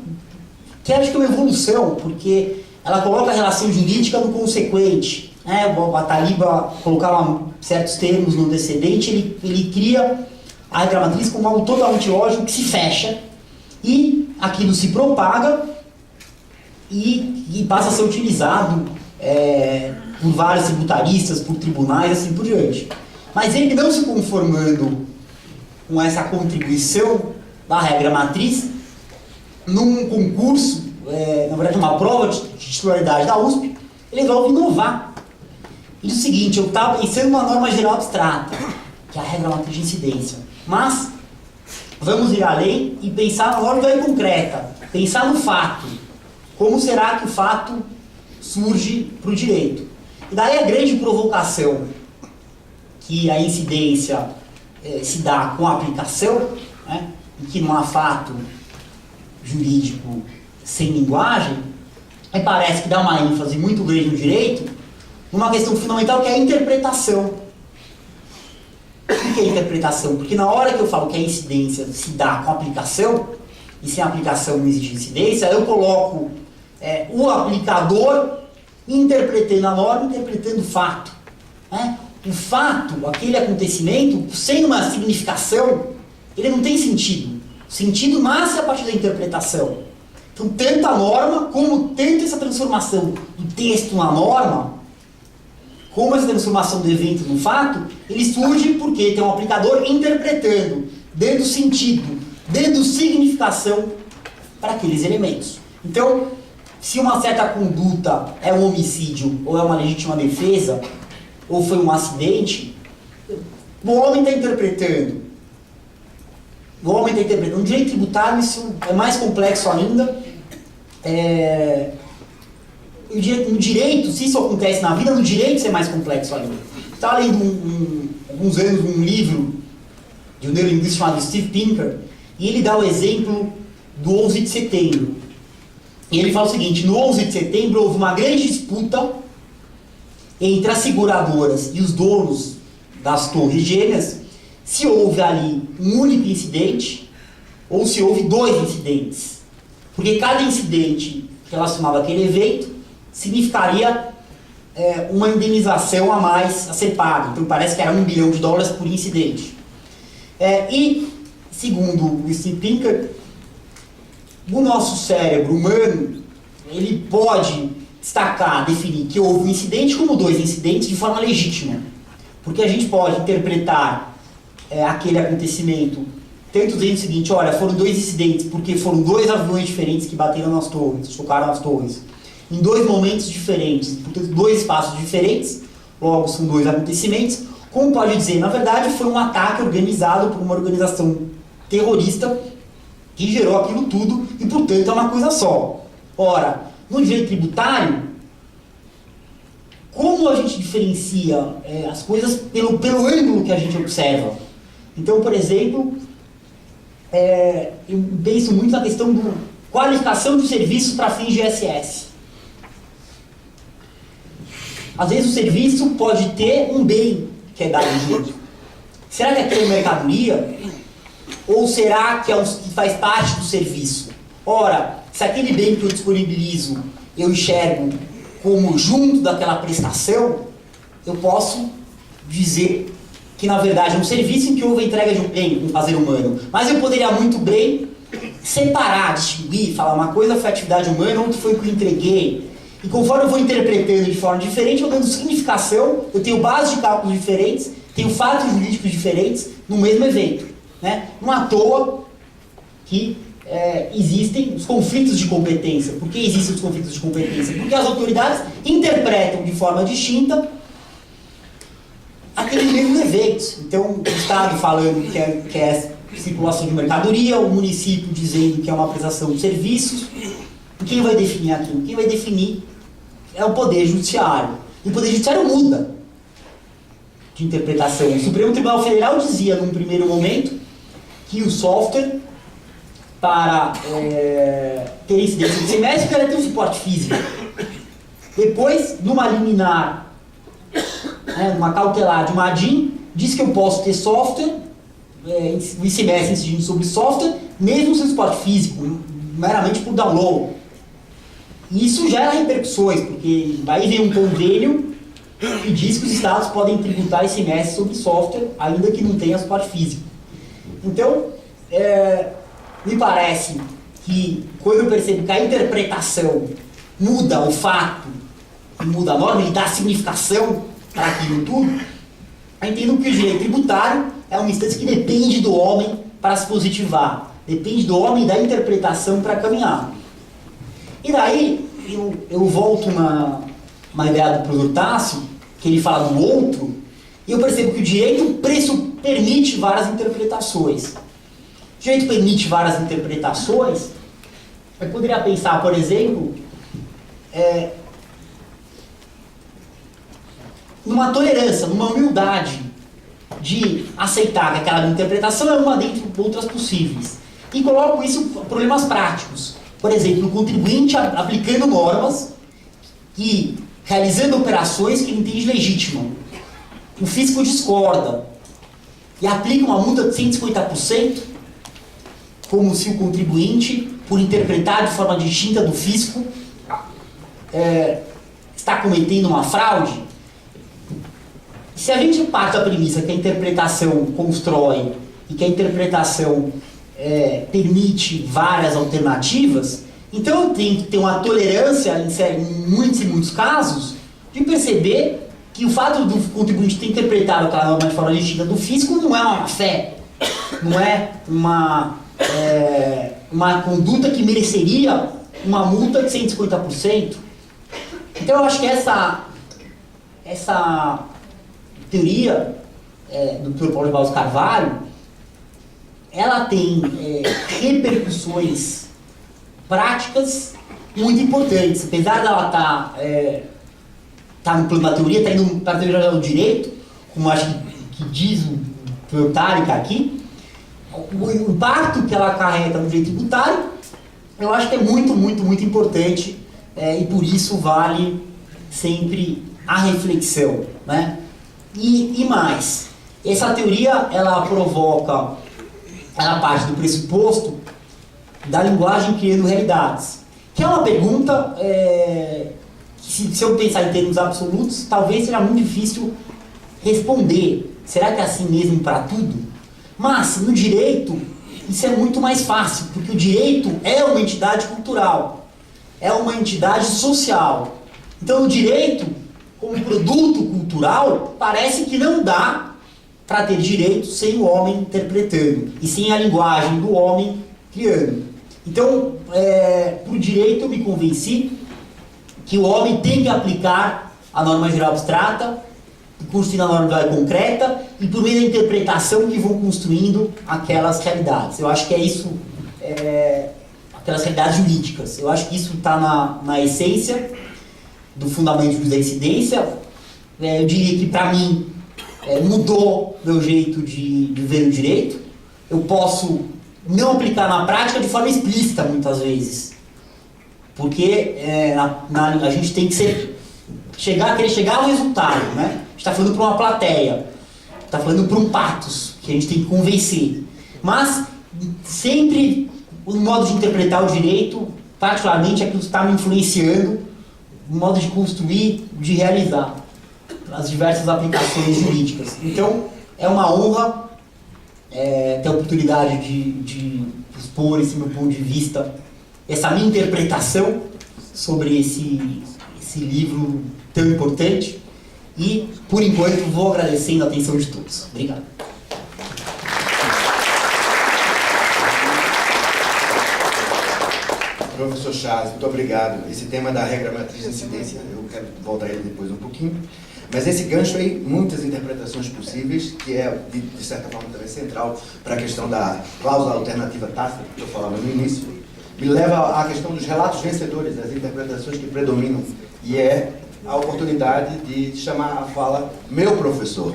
que acho que é uma evolução, porque ela coloca a relação jurídica no consequente. O Taliba colocava certos termos no antecedente, ele cria a regra matriz como algo totalmente lógico, que se fecha, e aquilo se propaga e passa a ser utilizado por vários tributaristas, por tribunais, assim por diante. Mas ele, não se conformando com essa contribuição da regra matriz, num concurso, na verdade uma prova de titularidade da USP, ele resolve inovar. Ele diz o seguinte: eu estava pensando numa norma geral abstrata, que é a regra matriz de incidência, mas vamos ir além e pensar na norma bem concreta, pensar no fato. Como será que o fato surge para o direito? E daí a grande provocação que a incidência se dá com a aplicação, e que não há fato jurídico sem linguagem, parece que dá uma ênfase muito grande no direito, numa questão fundamental que é a interpretação. Por que a interpretação? Porque na hora que eu falo que a incidência se dá com a aplicação, e sem aplicação não existe incidência, eu coloco o aplicador interpretando a norma, interpretando o fato. O fato, aquele acontecimento, sem uma significação, ele não tem sentido. O sentido nasce a partir da interpretação. Então, tanto a norma, como tanto essa transformação do texto na norma, como essa transformação do evento no fato, ele surge porque tem um aplicador interpretando, dando sentido, dando significação para aqueles elementos. Então, se uma certa conduta é um homicídio, ou é uma legítima defesa, ou foi um acidente, o homem está interpretando. No direito tributário isso é mais complexo ainda. No direito, se isso acontece na vida, no direito isso é mais complexo ainda. Estava lendo alguns anos um livro de um neurolinguista chamado Steve Pinker, e ele dá o exemplo do 11 de setembro. E ele fala o seguinte: no 11 de setembro houve uma grande disputa entre as seguradoras e os donos das torres gêmeas, se houve ali um único incidente ou se houve 2 incidentes. Porque cada incidente relacionado àquele evento significaria uma indenização a mais a ser paga. Então parece que era $1 bilhão por incidente. E, segundo o Steve Pinker, o nosso cérebro humano, ele pode destacar, definir que houve um incidente como 2 incidentes de forma legítima. Porque a gente pode interpretar aquele acontecimento tanto dizendo o seguinte: olha, foram 2 incidentes porque foram 2 aviões diferentes que bateram nas torres, chocaram as torres, em 2 momentos diferentes, portanto 2 espaços diferentes, logo são 2 acontecimentos. Como pode dizer, na verdade foi um ataque organizado por uma organização terrorista que gerou aquilo tudo e, portanto, é uma coisa só. Ora, no direito tributário, como a gente diferencia as coisas pelo ângulo que a gente observa? Então, por exemplo, eu penso muito na questão da qualificação de serviços para fins de ISS. Às vezes o serviço pode ter um bem que é dado junto. Será que aquilo é mercadoria? Ou será que que faz parte do serviço? Ora, se aquele bem que eu disponibilizo eu enxergo como junto daquela prestação, eu posso dizer que na verdade é um serviço em que houve a entrega de um bem, um fazer humano. Mas eu poderia muito bem separar, distinguir, falar uma coisa foi atividade humana, outra foi o que eu entreguei. E conforme eu vou interpretando de forma diferente, eu dando significação, eu tenho bases de cálculos diferentes, tenho fatos jurídicos diferentes no mesmo evento. Né? Não à toa que existem os conflitos de competência. Por que existem os conflitos de competência? Porque as autoridades interpretam de forma distinta aqueles mesmos eventos. Então, o Estado falando que é circulação de mercadoria, o município dizendo que é uma prestação de serviços. E quem vai definir aquilo? Quem vai definir é o Poder Judiciário. E o Poder Judiciário muda de interpretação. O Supremo Tribunal Federal dizia, num primeiro momento, que o software, para ter incidência de semestre, era ter um suporte físico. Depois, numa liminar, numa cautelar de uma ADIM, diz que eu posso ter software, o ICMS incidindo sobre software, mesmo sem suporte físico, meramente por download. E isso gera repercussões, porque aí vem um convênio que diz que os estados podem tributar ICMS sobre software, ainda que não tenha suporte físico. Então, me parece que quando eu percebo que a interpretação muda o fato, muda a norma, ele dá significação para aquilo tudo, eu entendo que o direito tributário é uma instância que depende do homem para se positivar, depende do homem e da interpretação para caminhar. E daí, eu volto uma ideia do professor Tássio, que ele fala do outro, e eu percebo que o direito permite várias interpretações. O direito permite várias interpretações. Eu poderia pensar, por exemplo, numa tolerância, numa humildade de aceitar que aquela interpretação é uma dentre outras possíveis. E coloco isso em problemas práticos. Por exemplo, o contribuinte aplicando normas e realizando operações que ele entende legítima. O fisco discorda e aplica uma multa de 150%, como se o contribuinte, por interpretar de forma distinta do fisco, está cometendo uma fraude. Se a gente parte da premissa que a interpretação constrói e que a interpretação permite várias alternativas, então eu tenho que ter uma tolerância, em muitos e muitos casos, de perceber que o fato do contribuinte ter interpretado aquela norma de forma legítima do fisco não é uma má-fé, não é uma conduta que mereceria uma multa de 150%. Então eu acho que essa teoria do Dr. Paulo de Barros Carvalho, ela tem repercussões práticas muito importantes. Apesar dela estar no plano da teoria, está indo para a teoria do direito, como acho que diz o Tarek aqui, o impacto que ela carrega no direito tributário eu acho que é muito, muito, muito importante, e por isso vale sempre a reflexão, né? E mais, essa teoria, ela parte do pressuposto da linguagem criando realidades, que é uma pergunta que, se eu pensar em termos absolutos, talvez seja muito difícil responder. Será que é assim mesmo para tudo? Mas, no direito, isso é muito mais fácil, porque o direito é uma entidade cultural, é uma entidade social. Então, o direito, como produto cultural, parece que não dá para ter direito sem o homem interpretando e sem a linguagem do homem criando. Então, para o direito, eu me convenci que o homem tem que aplicar a norma geral abstrata, construindo a norma geral concreta, e por meio da interpretação que vão construindo aquelas realidades. Eu acho que é isso, aquelas realidades jurídicas. Eu acho que isso está na essência do fundamento da incidência. Eu diria que, para mim, mudou meu jeito de ver o direito. Eu posso não aplicar na prática de forma explícita, muitas vezes. Porque a gente tem que querer chegar ao resultado, né? A gente está falando para uma plateia, está falando para um patos, que a gente tem que convencer. Mas, sempre, o modo de interpretar o direito, particularmente, é que está me influenciando o modo de construir, de realizar as diversas aplicações jurídicas. Então, é uma honra ter a oportunidade de expor esse meu ponto de vista, essa minha interpretação sobre esse livro tão importante. E, por enquanto, vou agradecendo a atenção de todos. Obrigado. Professor Charles, muito obrigado. Esse tema da regra matriz de incidência, eu quero voltar a ele depois um pouquinho. Mas esse gancho aí, muitas interpretações possíveis, que é, de certa forma, também central para a questão da cláusula alternativa tácita, que eu falava no início, me leva à questão dos relatos vencedores, das interpretações que predominam, e é a oportunidade de chamar a fala meu professor.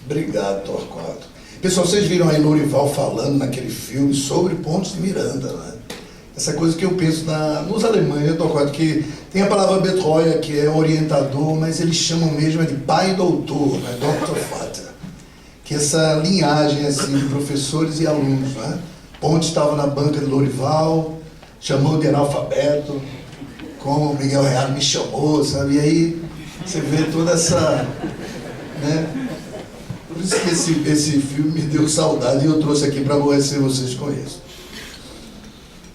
Obrigado, Torquato. Pessoal, vocês viram aí Lourival falando naquele filme sobre Pontes de Miranda, né? Essa coisa que eu penso nos alemães, né, Torquato, que tem a palavra Betreuer, que é orientador, mas eles chamam mesmo de pai doutor, né? Dr. Vater. Que essa linhagem assim, de professores e alunos, né? Pontes estava na banca de Lourival, chamou de analfabeto, como o Miguel Real me chamou, sabe? E aí você vê toda essa... né? Por isso que esse filme me deu saudade e eu trouxe aqui para aborrecer vocês com isso.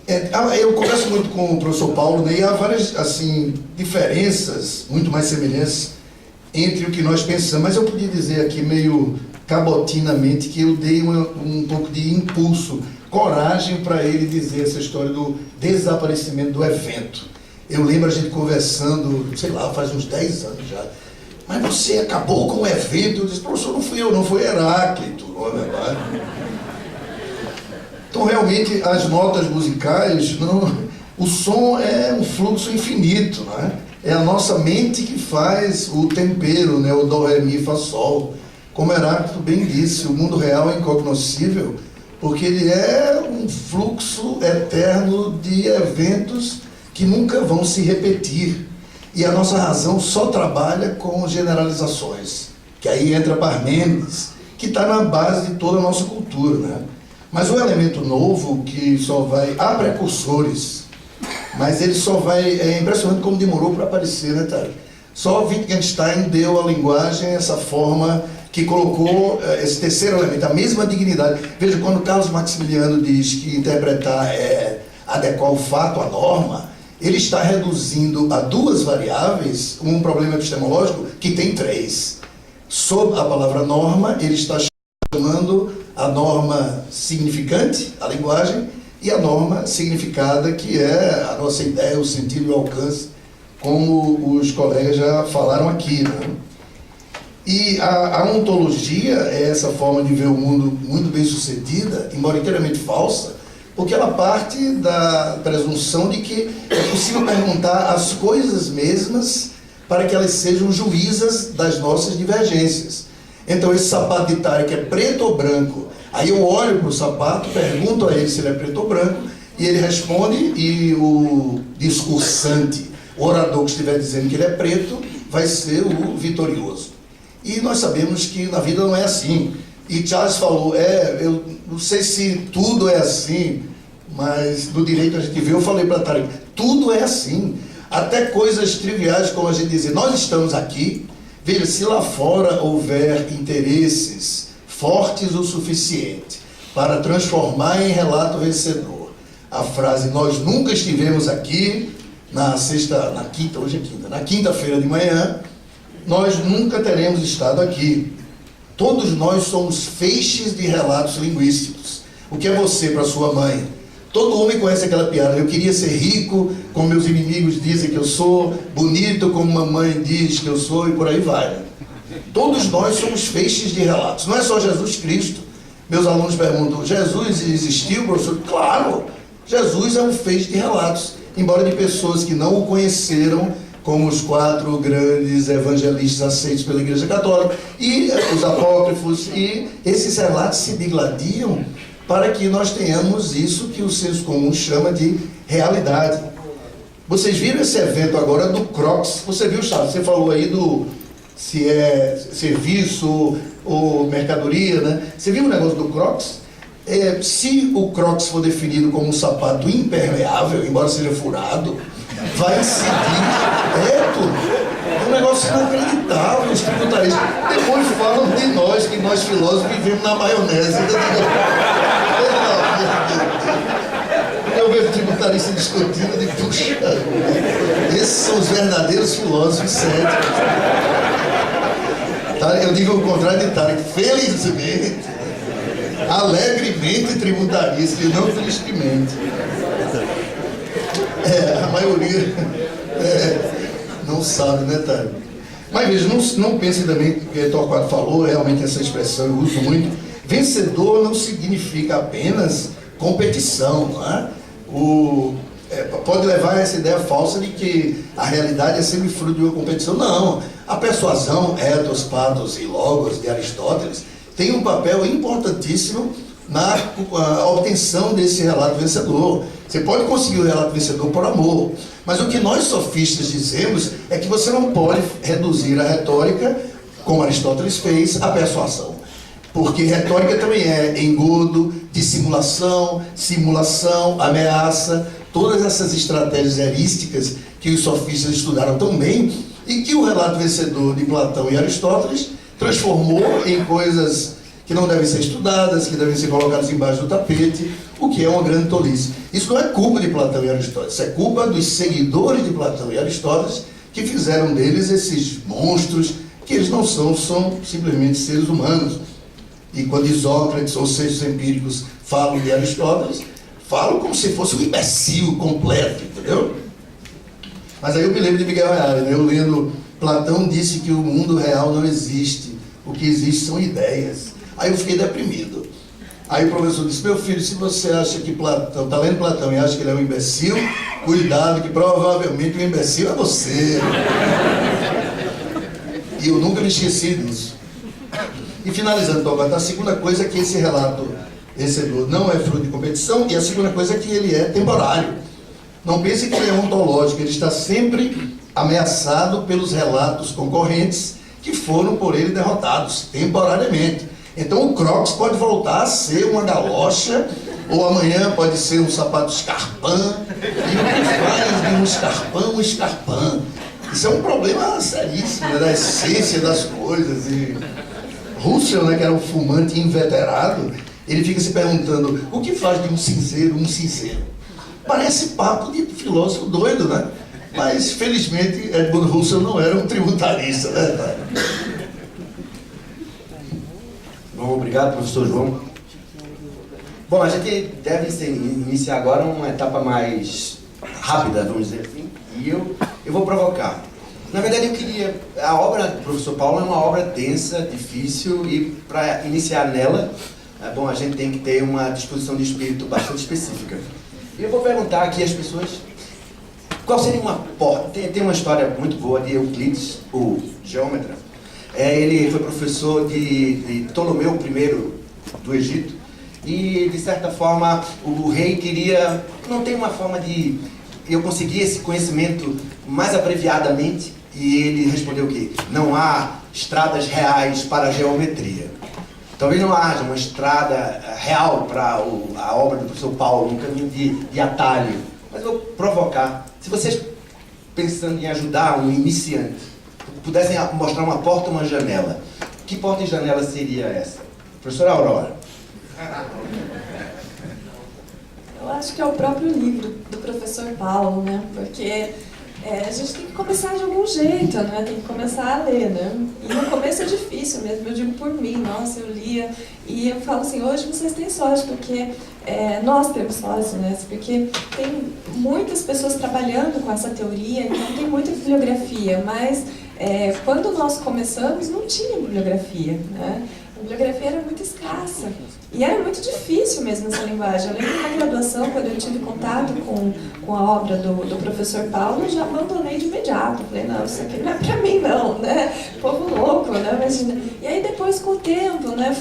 Eu converso muito com o professor Paulo, né, e há várias assim, diferenças, muito mais semelhanças, entre o que nós pensamos. Mas eu podia dizer aqui, meio cabotinamente, que eu dei um pouco de impulso, coragem para ele dizer essa história do desaparecimento do evento. Eu lembro a gente conversando, sei lá, faz uns 10 anos já. Mas você acabou com o evento. Eu disse, professor, não fui eu, não foi Heráclito, não é verdade? Então, realmente, as notas musicais, o som é um fluxo infinito, né? É a nossa mente que faz o tempero, né? O dó, ré, mi, fá, sol. Como Heráclito bem disse, o mundo real é incognoscível, porque ele é um fluxo eterno de eventos que nunca vão se repetir. E a nossa razão só trabalha com generalizações, que aí entra Parmênides, que está na base de toda a nossa cultura, né? Mas o elemento novo que só vai... Há precursores, mas ele só vai... É impressionante como demorou para aparecer, né, Thalio? Só Wittgenstein deu à linguagem essa forma que colocou esse terceiro elemento, a mesma dignidade. Veja, quando Carlos Maximiliano diz que interpretar é adequar o fato à norma, ele está reduzindo a duas variáveis um problema epistemológico que tem três. Sob a palavra norma, ele está chamando a norma significante, a linguagem, e a norma significada, que é a nossa ideia, o sentido e o alcance, como os colegas já falaram aqui, né? E a ontologia é essa forma de ver o mundo muito bem sucedida, embora inteiramente falsa, porque ela parte da presunção de que é possível perguntar as coisas mesmas para que elas sejam juízas das nossas divergências. Então, esse sapato de Tari, que é preto ou branco, Aí eu olho para o sapato, pergunto a ele se ele é preto ou branco, e ele responde, e o discursante, o orador que estiver dizendo que ele é preto, vai ser o vitorioso. E nós sabemos que na vida não é assim. E Charles falou, eu não sei se tudo é assim, mas no direito a gente vê, eu falei para Tarek, tudo é assim. Até coisas triviais, como a gente dizer, nós estamos aqui, veja, se lá fora houver interesses fortes o suficiente para transformar em relato vencedor a frase, nós nunca estivemos aqui, na quinta-feira de manhã, nós nunca teremos estado aqui. Todos nós somos feixes de relatos linguísticos. O que é você para sua mãe? Todo homem conhece aquela piada, eu queria ser rico, como meus inimigos dizem que eu sou, bonito como mamãe diz que eu sou, e por aí vai. Todos nós somos feixes de relatos, não é só Jesus Cristo. Meus alunos perguntam, Jesus existiu, professor? Claro, Jesus é um feixe de relatos, embora de pessoas que não o conheceram, como os 4 grandes evangelistas aceitos pela Igreja Católica, e os apócrifos, e esses relatos se digladiam para que nós tenhamos isso que o senso comum chama de realidade. Vocês viram esse evento agora do Crocs? Você viu, Charles? Você falou aí do se é serviço ou mercadoria, né? Você viu o negócio do Crocs? Se o Crocs for definido como um sapato impermeável, embora seja furado, vai incidir é um negócio inacreditável, os tributaristas. Depois falam de nós, que nós filósofos vivemos na maionese. Eu vejo tributarista discutindo de puxa, esses são os verdadeiros filósofos céticos. Eu digo o contrário de Tarek, felizmente, alegremente tributarista e não tristemente. A maioria não sabe, né, Tarek? Mas veja, não pense também, que o Torquato falou, realmente essa expressão eu uso muito, vencedor não significa apenas competição, não é? Pode levar a essa ideia falsa de que a realidade é sempre fruto de uma competição. Não, a persuasão, ethos, pathos e logos de Aristóteles tem um papel importantíssimo na obtenção desse relato vencedor. Você pode conseguir o relato vencedor por amor, mas o que nós sofistas dizemos é que você não pode reduzir a retórica, como Aristóteles fez, à persuasão. Porque retórica também é engodo, dissimulação, simulação, ameaça, todas essas estratégias erísticas que os sofistas estudaram tão bem e que o relato vencedor de Platão e Aristóteles transformou em coisas que não devem ser estudadas, que devem ser colocadas embaixo do tapete, o que é uma grande tolice. Isso não é culpa de Platão e Aristóteles, isso é culpa dos seguidores de Platão e Aristóteles que fizeram deles esses monstros que eles não são simplesmente seres humanos. E quando Isócrates ou sextos empíricos falam de Aristóteles, falam como se fosse um imbecil completo, entendeu? Mas aí eu me lembro de Miguel Reale, né? Eu lendo, Platão disse que o mundo real não existe, o que existe são ideias. Aí eu fiquei deprimido. Aí o professor disse, meu filho, se você acha que Platão, está lendo Platão e acha que ele é um imbecil, cuidado que provavelmente o imbecil é você. E eu nunca me esqueci disso. E finalizando, a segunda coisa é que esse relato vencedor não é fruto de competição, e a segunda coisa é que ele é temporário. Não pense que ele é ontológico, ele está sempre ameaçado pelos relatos concorrentes que foram por ele derrotados, temporariamente. Então o Crocs pode voltar a ser uma galocha, ou amanhã pode ser um sapato escarpã, e o que faz de um escarpã? Isso é um problema seríssimo, né, da essência das coisas. E Russell, né, que era um fumante inveterado, ele fica se perguntando, o que faz de um cinzeiro um cinzeiro? Parece papo de filósofo doido, né? Mas, felizmente, Edmund Russell não era um tributarista, né? Bom, obrigado, professor João. Bom, a gente deve iniciar agora uma etapa mais rápida, vamos dizer assim, e eu vou provocar. Na verdade, a obra do professor Paulo é uma obra densa, difícil, e para iniciar nela, a gente tem que ter uma disposição de espírito bastante específica. E eu vou perguntar aqui às pessoas, qual seria uma porta? Tem uma história muito boa de Euclides, o geômetra. Ele foi professor de Ptolomeu I do Egito, e de certa forma o rei queria, não tem uma forma de eu conseguir esse conhecimento mais abreviadamente, e ele respondeu que não há estradas reais para a geometria. Talvez não haja uma estrada real para a obra do professor Paulo, um caminho de atalho, mas eu vou provocar. Se vocês, pensando em ajudar um iniciante, pudessem mostrar uma porta ou uma janela, que porta e janela seria essa? Professora Aurora. Eu acho que é o próprio livro do professor Paulo, né? Porque a gente tem que começar de algum jeito, né? Tem que começar a ler, né? E no começo é difícil mesmo, eu digo por mim, nossa, eu lia e eu falo assim, hoje vocês têm sorte, porque nós temos sorte, né? Porque tem muitas pessoas trabalhando com essa teoria, então tem muita bibliografia, mas quando nós começamos não tinha bibliografia, né? A bibliografia era muito escassa e era muito difícil mesmo essa linguagem. Eu lembro na graduação, quando eu tive contato com a obra do professor Paulo, eu já abandonei de imediato. Falei, não, isso aqui não é pra mim não, né? Povo louco, né? Imagina. E aí depois, com o tempo, né,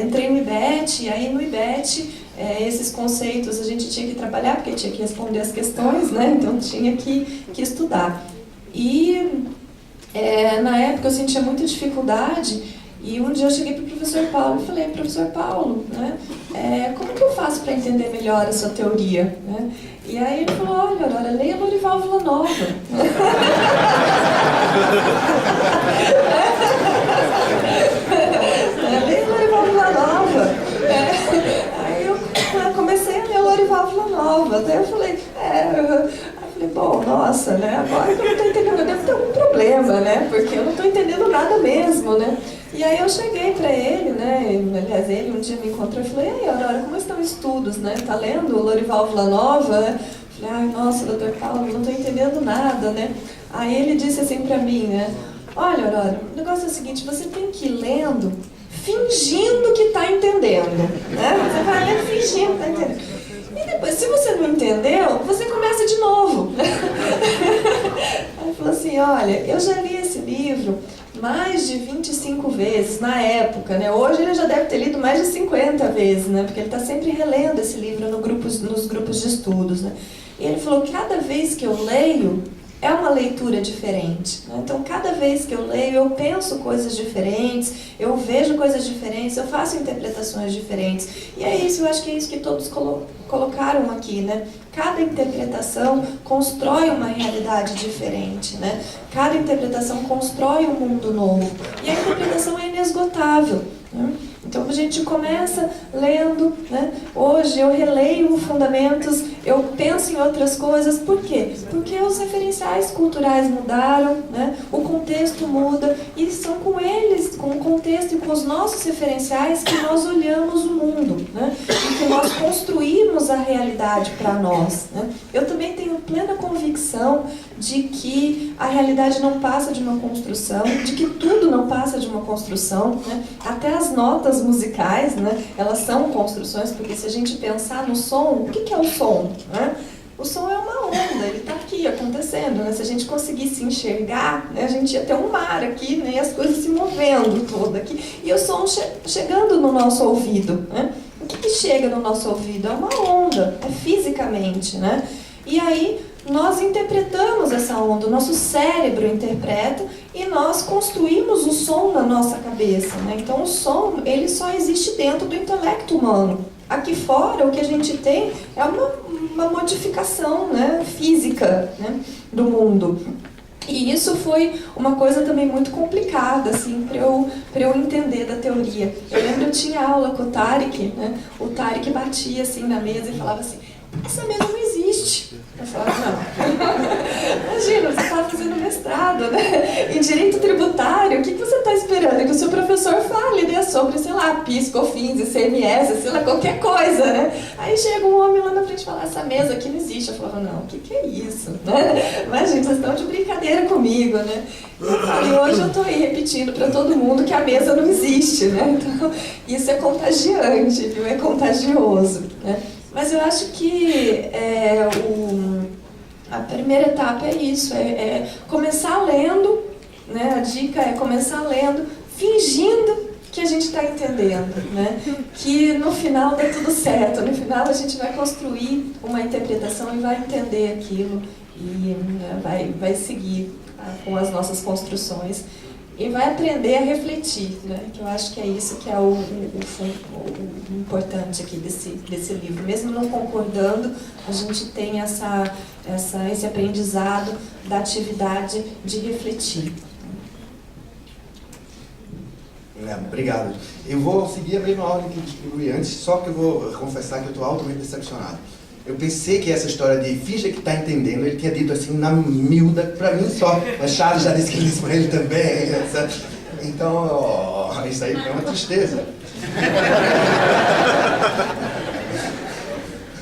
entrei no IBET, e aí no IBET esses conceitos a gente tinha que trabalhar, porque tinha que responder as questões, né? Então tinha que estudar. E na época eu sentia muita dificuldade e um dia eu cheguei para o professor Paulo e falei, professor Paulo, né, como que eu faço para entender melhor a sua teoria? Né? E aí ele falou, olha, Aurora, leia Lorival Villanova. Leia Lorival Villanova. Aí eu comecei a ler Lorival Villanova. Daí eu falei, bom, nossa, né? Agora que eu não estou entendendo, eu devo ter algum problema, né? Porque eu não estou entendendo nada mesmo, né? E aí eu cheguei para ele, né? Aliás, ele um dia me encontrou e falei, ei, Aurora, como estão os estudos, né? Tá lendo o Lorival Villanova, né? Falei, ai, nossa, doutor Paulo, não estou entendendo nada, né? Aí ele disse assim para mim, né? Olha, Aurora, o negócio é o seguinte, você tem que ir lendo, fingindo que está entendendo, né? Você vai lendo fingindo que está entendendo. E depois, se você não entendeu, você começa de novo. Aí falou assim, olha, eu já li esse livro mais de 25 vezes na época, né? Hoje ele já deve ter lido mais de 50 vezes, né? Porque ele está sempre relendo esse livro nos grupos de estudos, né? E ele falou, cada vez que eu leio, é uma leitura diferente, né? Então, cada vez que eu leio, eu penso coisas diferentes, eu vejo coisas diferentes, eu faço interpretações diferentes. E é isso, eu acho que é isso que todos colocaram aqui, né? Cada interpretação constrói uma realidade diferente, né? Cada interpretação constrói um mundo novo. E a interpretação é inesgotável, né? Então a gente começa lendo, né? Hoje eu releio Fundamentos, eu penso em outras coisas. Por quê? Porque os referenciais culturais mudaram, né? O contexto muda e são com eles, com o contexto e com os nossos referenciais que nós olhamos o mundo, né? E que nós construímos a realidade para nós, né? Eu também tenho plena convicção de que a realidade não passa de uma construção, de que tudo não passa de uma construção, né? Até as notas musicais, né? Elas são construções, porque se a gente pensar no som, o que é o som? Né? O som é uma onda, ele está aqui acontecendo, né? Se a gente conseguisse enxergar, né? A gente ia ter um mar aqui, né? E as coisas se movendo toda aqui, e o som chegando no nosso ouvido, né? O que chega no nosso ouvido? É uma onda, é fisicamente, né? E aí nós interpretamos essa onda, o nosso cérebro interpreta e nós construímos o som na nossa cabeça, né? Então o som, ele só existe dentro do intelecto humano. Aqui fora, o que a gente tem é uma modificação, né, física, né, do mundo. E isso foi uma coisa também muito complicada, assim, para eu entender da teoria. Eu lembro que eu tinha aula com o Tarek, né? O Tarek batia assim na mesa e falava assim, essa mesa não existe. Eu falava, não. Imagina, você estava fazendo mestrado, né? Em direito tributário, o que você está esperando? Que o seu professor fale, né? Sobre, sei lá, PIS, COFINS, ICMS, sei lá, qualquer coisa, né? Aí chega um homem lá na frente e fala, essa mesa aqui não existe. Eu falava, não, o que é isso? Né? Imagina, vocês estão de brincadeira comigo, né? E hoje eu estou aí repetindo para todo mundo que a mesa não existe, né? Então, isso é contagiante, viu? É contagioso, né? Mas eu acho que a primeira etapa é isso, é começar lendo, né? A dica é começar lendo, fingindo que a gente está entendendo, né? Que no final dá tudo certo, no final a gente vai construir uma interpretação e vai entender aquilo e vai seguir com as nossas construções e vai aprender a refletir, né? Que eu acho que é isso que é o importante aqui desse livro. Mesmo não concordando, a gente tem esse aprendizado da atividade de refletir. Obrigado. Eu vou seguir a mesma ordem que eu distribuí antes, só que eu vou confessar que eu estou altamente decepcionado. Eu pensei que essa história de finja que está entendendo, ele tinha dito assim na miúda, para mim só, mas Charles já disse que ele disse para ele também. Então, isso aí é uma tristeza.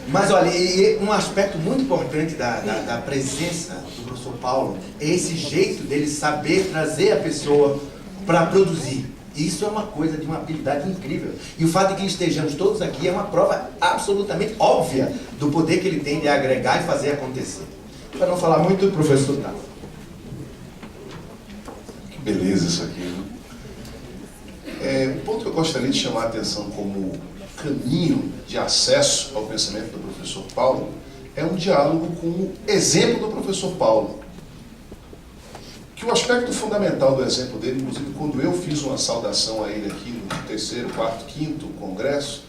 Mas olha, e um aspecto muito importante da presença do professor Paulo é esse jeito dele saber trazer a pessoa para produzir. Isso é uma coisa de uma habilidade incrível. E o fato de que estejamos todos aqui é uma prova absolutamente óbvia do poder que ele tem de agregar e fazer acontecer. Para não falar muito, o professor tá. Que beleza isso aqui, né? Um ponto que eu gostaria de chamar a atenção como caminho de acesso ao pensamento do professor Paulo é um diálogo com o exemplo do professor Paulo. Que o aspecto fundamental do exemplo dele, inclusive quando eu fiz uma saudação a ele aqui no 3º, 4º, 5º congresso,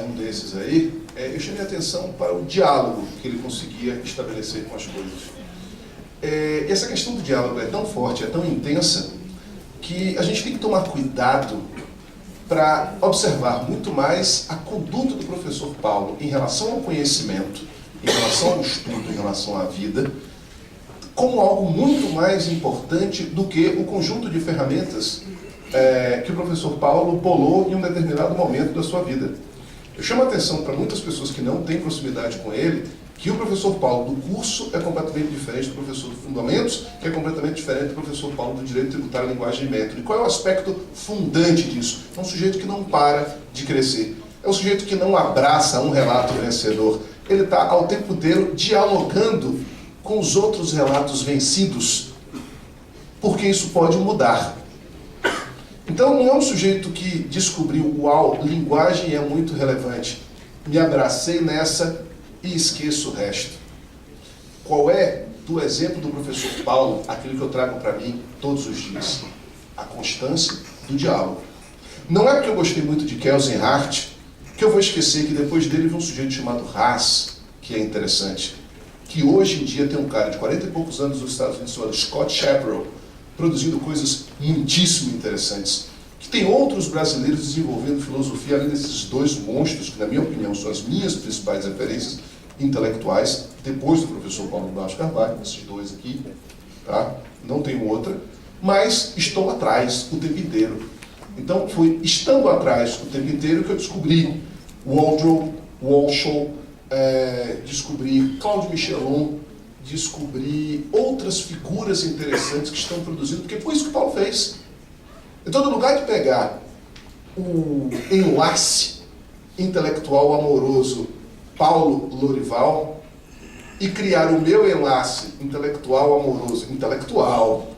um desses aí, eu chamei a atenção para o diálogo que ele conseguia estabelecer com as coisas. E essa questão do diálogo é tão forte, é tão intensa, que a gente tem que tomar cuidado para observar muito mais a conduta do professor Paulo em relação ao conhecimento, em relação ao estudo, em relação à vida, como algo muito mais importante do que o conjunto de ferramentas que o professor Paulo bolou em um determinado momento da sua vida. Eu chamo a atenção para muitas pessoas que não têm proximidade com ele, que o professor Paulo do curso é completamente diferente do professor do Fundamentos, que é completamente diferente do professor Paulo do Direito Tributário, Linguagem e Método. E qual é o aspecto fundante disso? É um sujeito que não para de crescer. É um sujeito que não abraça um relato vencedor. Ele está ao tempo inteiro dialogando com os outros relatos vencidos, porque isso pode mudar. Então não é um sujeito que descobriu, uau, linguagem é muito relevante, me abracei nessa e esqueço o resto. Qual é, do exemplo do professor Paulo, aquilo que eu trago para mim todos os dias? A constância do diálogo. Não é porque eu gostei muito de Kelsenhart que eu vou esquecer que depois dele veio um sujeito chamado Haas, que é interessante, que hoje em dia tem um cara de 40 e poucos anos nos Estados Unidos chamado Scott Chaparral, produzindo coisas muitíssimo interessantes, que tem outros brasileiros desenvolvendo filosofia, além desses dois monstros, que na minha opinião são as minhas principais referências intelectuais, depois do professor Paulo de Barros Carvalho, esses dois aqui, tá? Não tenho outra, mas estou atrás o tempo inteiro. Então foi estando atrás o tempo inteiro que eu descobri Waldron, Walsall, descobri Claude Michelon, descobri outras figuras interessantes que estão produzindo, porque foi isso que Paulo fez. Então, no lugar de pegar o enlace intelectual amoroso Paulo Lorival e criar o meu enlace intelectual amoroso, intelectual,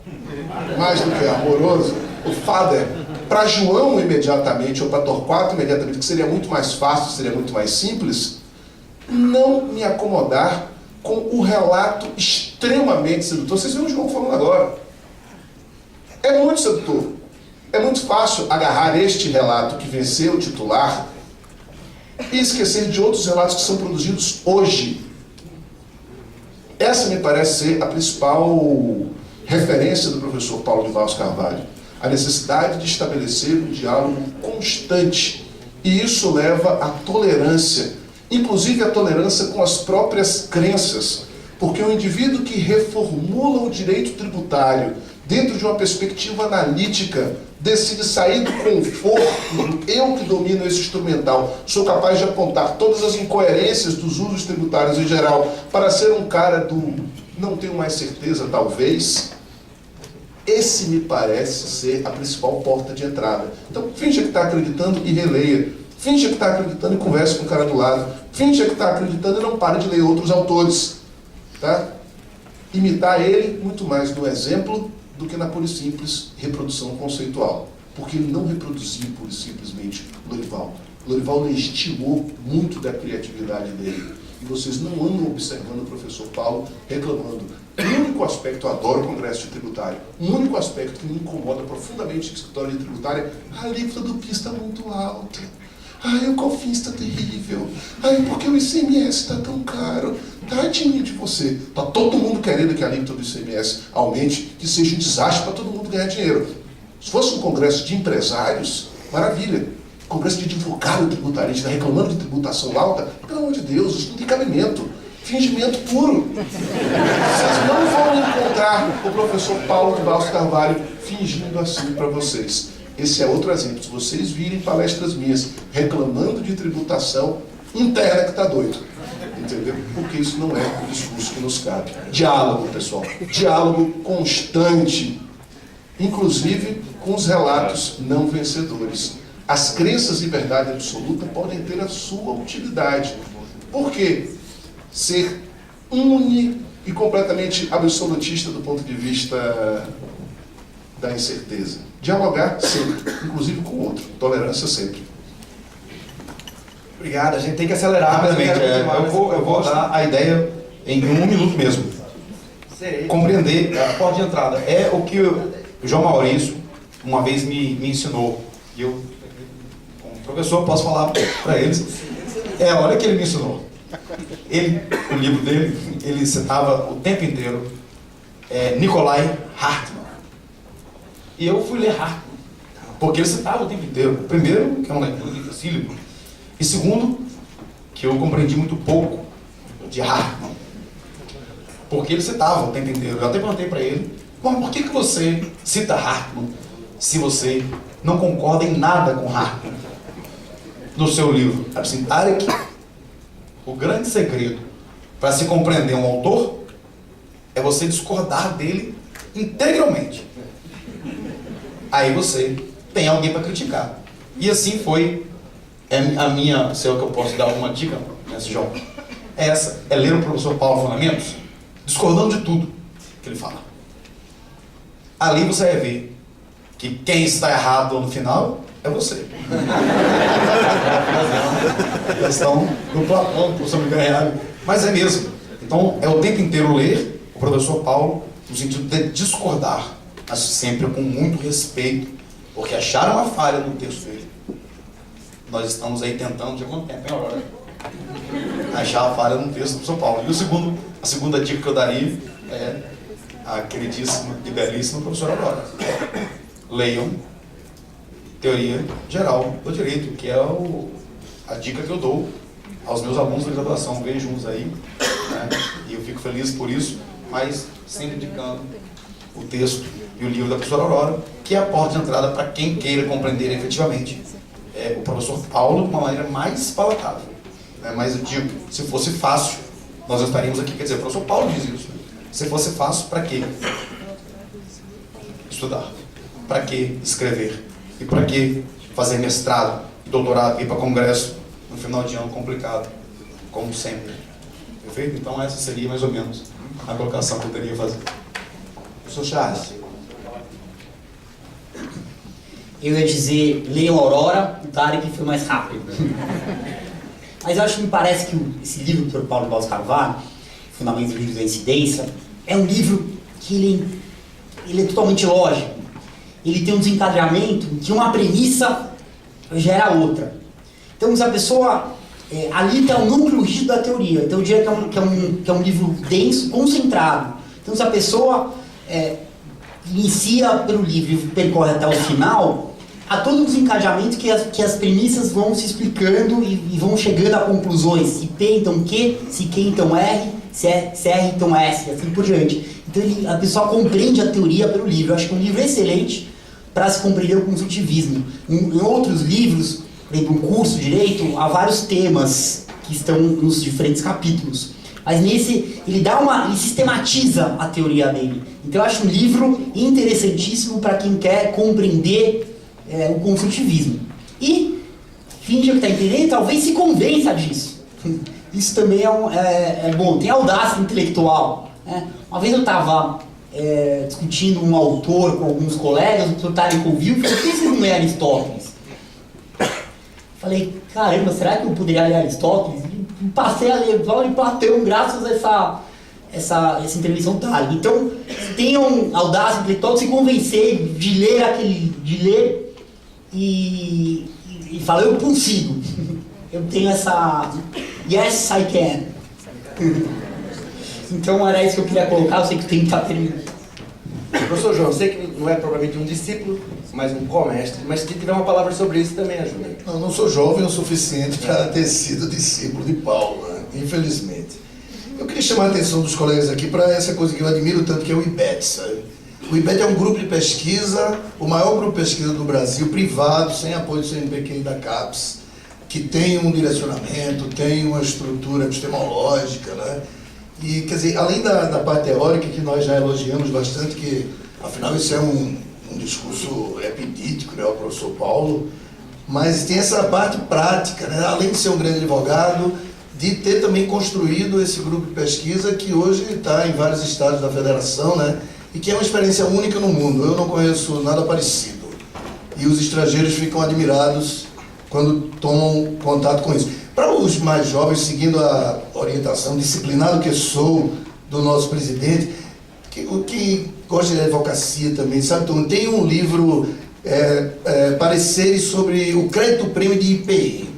mais do que amoroso, o Fader, para João imediatamente, ou para Torquato imediatamente, que seria muito mais fácil, seria muito mais simples, não me acomodar com o relato extremamente sedutor. Vocês viram o João falando agora. É muito sedutor. É muito fácil agarrar este relato que venceu o titular e esquecer de outros relatos que são produzidos hoje. Essa me parece ser a principal referência do professor Paulo de Barros Carvalho. A necessidade de estabelecer um diálogo constante. E isso leva à tolerância, inclusive a tolerância com as próprias crenças, porque o indivíduo que reformula o direito tributário dentro de uma perspectiva analítica decide sair do conforto do eu que domino esse instrumental, sou capaz de apontar todas as incoerências dos usos tributários em geral para ser um cara do não tenho mais certeza, talvez. Esse me parece ser a principal porta de entrada. Então, finja que está acreditando e releia. Finja que está acreditando e converse com o cara do lado. Finja que está acreditando e não pare de ler outros autores. Tá? Imitar ele muito mais no exemplo do que na pura e simples reprodução conceitual. porque ele não reproduziu pura e simplesmente Lorival. Lorival legitimou muito da criatividade dele. E vocês não andam observando o professor Paulo reclamando. O único aspecto, eu adoro o Congresso de Tributário, o único aspecto que me incomoda profundamente no escritório de tributária, a alíquota do PIS está muito alta. Ai, o COFINS está terrível. Ai, porque o ICMS está tão caro. Tadinho de você. Está todo mundo querendo que a alíquota do ICMS aumente, que seja um desastre para todo mundo ganhar dinheiro. Se fosse um congresso de empresários, maravilha. Congresso de advogado tributarista reclamando de tributação alta, pelo amor de Deus, isso não tem cabimento. Fingimento puro. Vocês não vão encontrar o professor Paulo de Barros Carvalho fingindo assim para vocês. Esse é outro exemplo. Se vocês virem palestras minhas reclamando de tributação, interna que está doido. Entendeu? Porque isso não é o discurso que nos cabe. Diálogo, pessoal. Diálogo constante. Inclusive com os relatos não vencedores. As crenças em verdade absoluta podem ter a sua utilidade. Por quê? Ser único e completamente absolutista do ponto de vista da incerteza. Dialogar sempre, inclusive com o outro. Tolerância sempre. Obrigado, a gente tem que acelerar rapidamente. Eu vou dar a ideia em 1 minuto mesmo. Compreender a porta de entrada. É o que o João Maurício uma vez me ensinou. E eu, como professor, posso falar para eles. É a hora que ele me ensinou. O livro dele, ele citava o tempo inteiro Nikolai Hartmann. E eu fui ler Hartmann, porque ele citava o tempo inteiro. Primeiro, que é uma leitura dificílima. E segundo, que eu compreendi muito pouco de Hartmann. Porque ele citava o tempo inteiro. Eu até perguntei para ele, mas por que você cita Hartmann se você não concorda em nada com Hartmann no seu livro? Assim, Tarek, o grande segredo para se compreender um autor é você discordar dele integralmente. Aí você tem alguém para criticar. E assim foi a minha, se é o que eu posso dar uma dica nesse jogo. Essa é ler o professor Paulo Fundamentos, discordando de tudo que ele fala. Ali você vai ver que quem está errado no final é você. A questão do Platão, do professor Miguel Reale. Mas é mesmo. Então é o tempo inteiro ler o professor Paulo no sentido de discordar, mas sempre com muito respeito, porque acharam uma falha no texto dele. Nós estamos aí tentando, de quanto tempo, hein, Aurora? Achar a falha no texto do São Paulo. E a segunda dica que eu daria é a queridíssima e belíssima professora Aurora. Leiam Teoria Geral do Direito, que é a dica que eu dou aos meus alunos da graduação. Vejo uns aí, né? E eu fico feliz por isso, mas sempre indicando o texto e o livro da professora Aurora, que é a porta de entrada para quem queira compreender efetivamente o professor Paulo de uma maneira mais palatável. Mas eu digo, se fosse fácil, nós estaríamos aqui. Quer dizer, o professor Paulo diz isso. Se fosse fácil, para que estudar? Para que escrever? E para que fazer mestrado, doutorado, ir para congresso no final de ano complicado, como sempre? Perfeito? Então essa seria mais ou menos a colocação que eu teria que fazer. Professor Charles. Eu ia dizer, leiam Aurora, o Tarek foi mais rápido. Mas eu acho que me parece que esse livro do Dr. Paulo de Barros Carvalho, Fundamentos do Livro da Incidência, é um livro que ele é totalmente lógico. Ele tem um desencadeamento que uma premissa gera outra. Então, se a pessoa... ali está o núcleo rígido da teoria. Então, eu diria que é um livro denso, concentrado. Então, se a pessoa inicia pelo livro e percorre até o final, há todo um desencadeamento que as premissas vão se explicando e vão chegando a conclusões. Se P, então Q, se Q, então R, se R, então S, assim por diante. Então, a pessoa compreende a teoria pelo livro. Eu acho que é um livro excelente para se compreender o construtivismo. Em outros livros, por exemplo, um curso de Direito, há vários temas que estão nos diferentes capítulos. Mas nesse, ele sistematiza a teoria dele. Então eu acho um livro interessantíssimo para quem quer compreender o construtivismo. E finge que está entendendo, talvez se convença disso. Isso também é bom. Tem audácia intelectual. Uma vez eu estava discutindo um autor com alguns colegas, o professor Tarek ouviu e falou: por que vocês não lêem Aristóteles? Falei: caramba, será que eu poderia ler Aristóteles? E passei a ler Paulo e Platão graças a essa intervenção Tarek. Então, tenham audácia intelectual de se convencer de ler e falar: eu consigo. Eu tenho essa yes, I can. Então era isso que eu queria colocar. Eu sei que tem que estar terminando. Professor João, eu sei que não é propriamente um discípulo, mas um co-mestre, mas se tiver uma palavra sobre isso também ajuda. Não sou jovem o suficiente para ter sido discípulo de Paulo, né? Infelizmente. Eu queria chamar a atenção dos colegas aqui para essa coisa que eu admiro tanto, que é o IBET, sabe? O IBET é um grupo de pesquisa, o maior grupo de pesquisa do Brasil, privado, sem apoio do CNPq e da CAPES, que tem um direcionamento, tem uma estrutura epistemológica, né? E, quer dizer, além da parte teórica, que nós já elogiamos bastante, que, afinal, isso é um discurso epidítico, né, o professor Paulo, mas tem essa parte prática, né? Além de ser um grande advogado, de ter também construído esse grupo de pesquisa que hoje está em vários estados da federação, né? E que é uma experiência única no mundo. Eu não conheço nada parecido. E os estrangeiros ficam admirados quando tomam contato com isso. Para os mais jovens, seguindo a orientação, disciplinado que sou do nosso presidente, que gosta de advocacia também, sabe? Então, tem um livro, Pareceres sobre o crédito prêmio de IPI.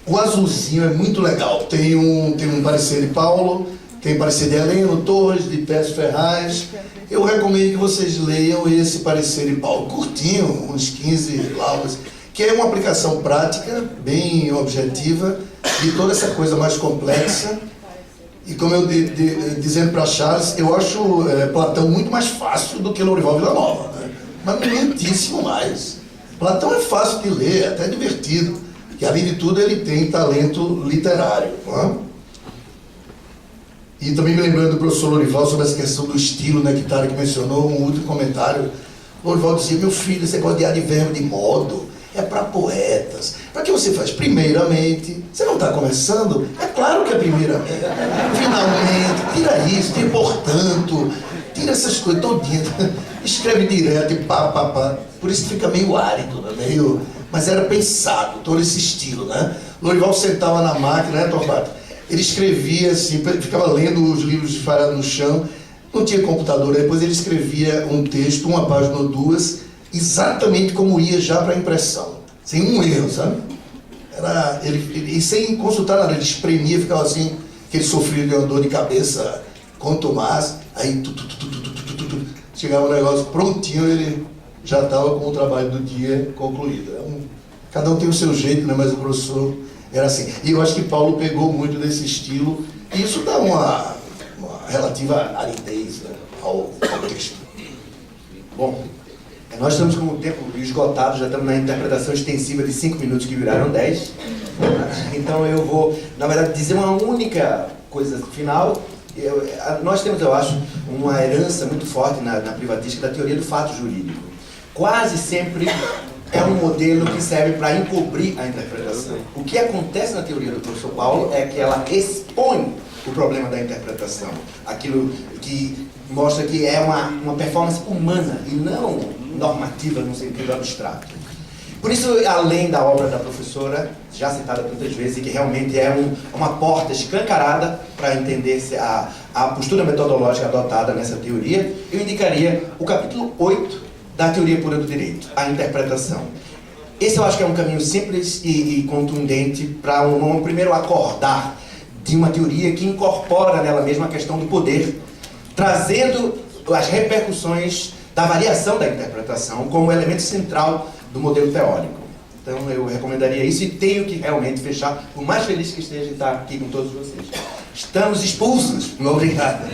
O azulzinho é muito legal. Tem um parecer de Paulo, tem parecer de Heleno Torres, de Pérez Ferraz. Eu recomendo que vocês leiam esse parecer de Paulo, curtinho, uns 15 laudas, que é uma aplicação prática, bem objetiva, de toda essa coisa mais complexa. E como eu dizendo para Charles, eu acho Platão muito mais fácil do que Lourival Villanova, né? Mas muitíssimo mais. Platão é fácil de ler, até divertido, e além de tudo ele tem talento literário, não é? E também me lembrando do professor Lourival sobre essa questão do estilo, né, que Tarek mencionou, um último comentário. Lourival dizia: meu filho, esse negócio de advérbio de modo é para poetas. Para que você faz? Primeiramente. Você não está começando? É claro que é primeiramente. Finalmente. Tira isso, tira portanto. Tira essas coisas todinhas. Escreve direto e pá. Por isso fica meio árido, né? Mas era pensado, todo esse estilo, né? Lourival sentava na máquina, né, Torquato? Ele escrevia assim, ficava lendo os livros espalhados no chão. Não tinha computador. Depois ele escrevia um texto, uma página ou duas, exatamente como ia já para a impressão, sem um erro, sabe? E sem consultar nada, ele espremia, ficava assim, que ele sofria de uma dor de cabeça com Tomás, aí chegava o negócio prontinho, ele já estava com o trabalho do dia concluído. Cada um tem o seu jeito, né? Mas o professor era assim. E eu acho que Paulo pegou muito desse estilo, e isso dá uma relativa aridez, né, ao texto. Bom, nós estamos com o tempo esgotado, já estamos na interpretação extensiva de 5 minutos que viraram 10. Então eu vou, na verdade, dizer uma única coisa final. Nós temos, eu acho, uma herança muito forte na privatística da teoria do fato jurídico. Quase sempre é um modelo que serve para encobrir a interpretação. O que acontece na teoria do professor Paulo é que ela expõe o problema da interpretação. Aquilo que mostra que é uma performance humana e não normativa no sentido abstrato. Por isso, além da obra da professora, já citada tantas vezes, e que realmente é uma porta escancarada para entender a postura metodológica adotada nessa teoria, eu indicaria o capítulo 8 da Teoria Pura do Direito, a interpretação. Esse eu acho que é um caminho simples e contundente para um primeiro acordar de uma teoria que incorpora nela mesma a questão do poder, trazendo as repercussões da variação da interpretação como elemento central do modelo teórico. Então eu recomendaria isso e tenho que realmente fechar, por mais feliz que esteja de estar aqui com todos vocês. Estamos expulsos. Obrigado.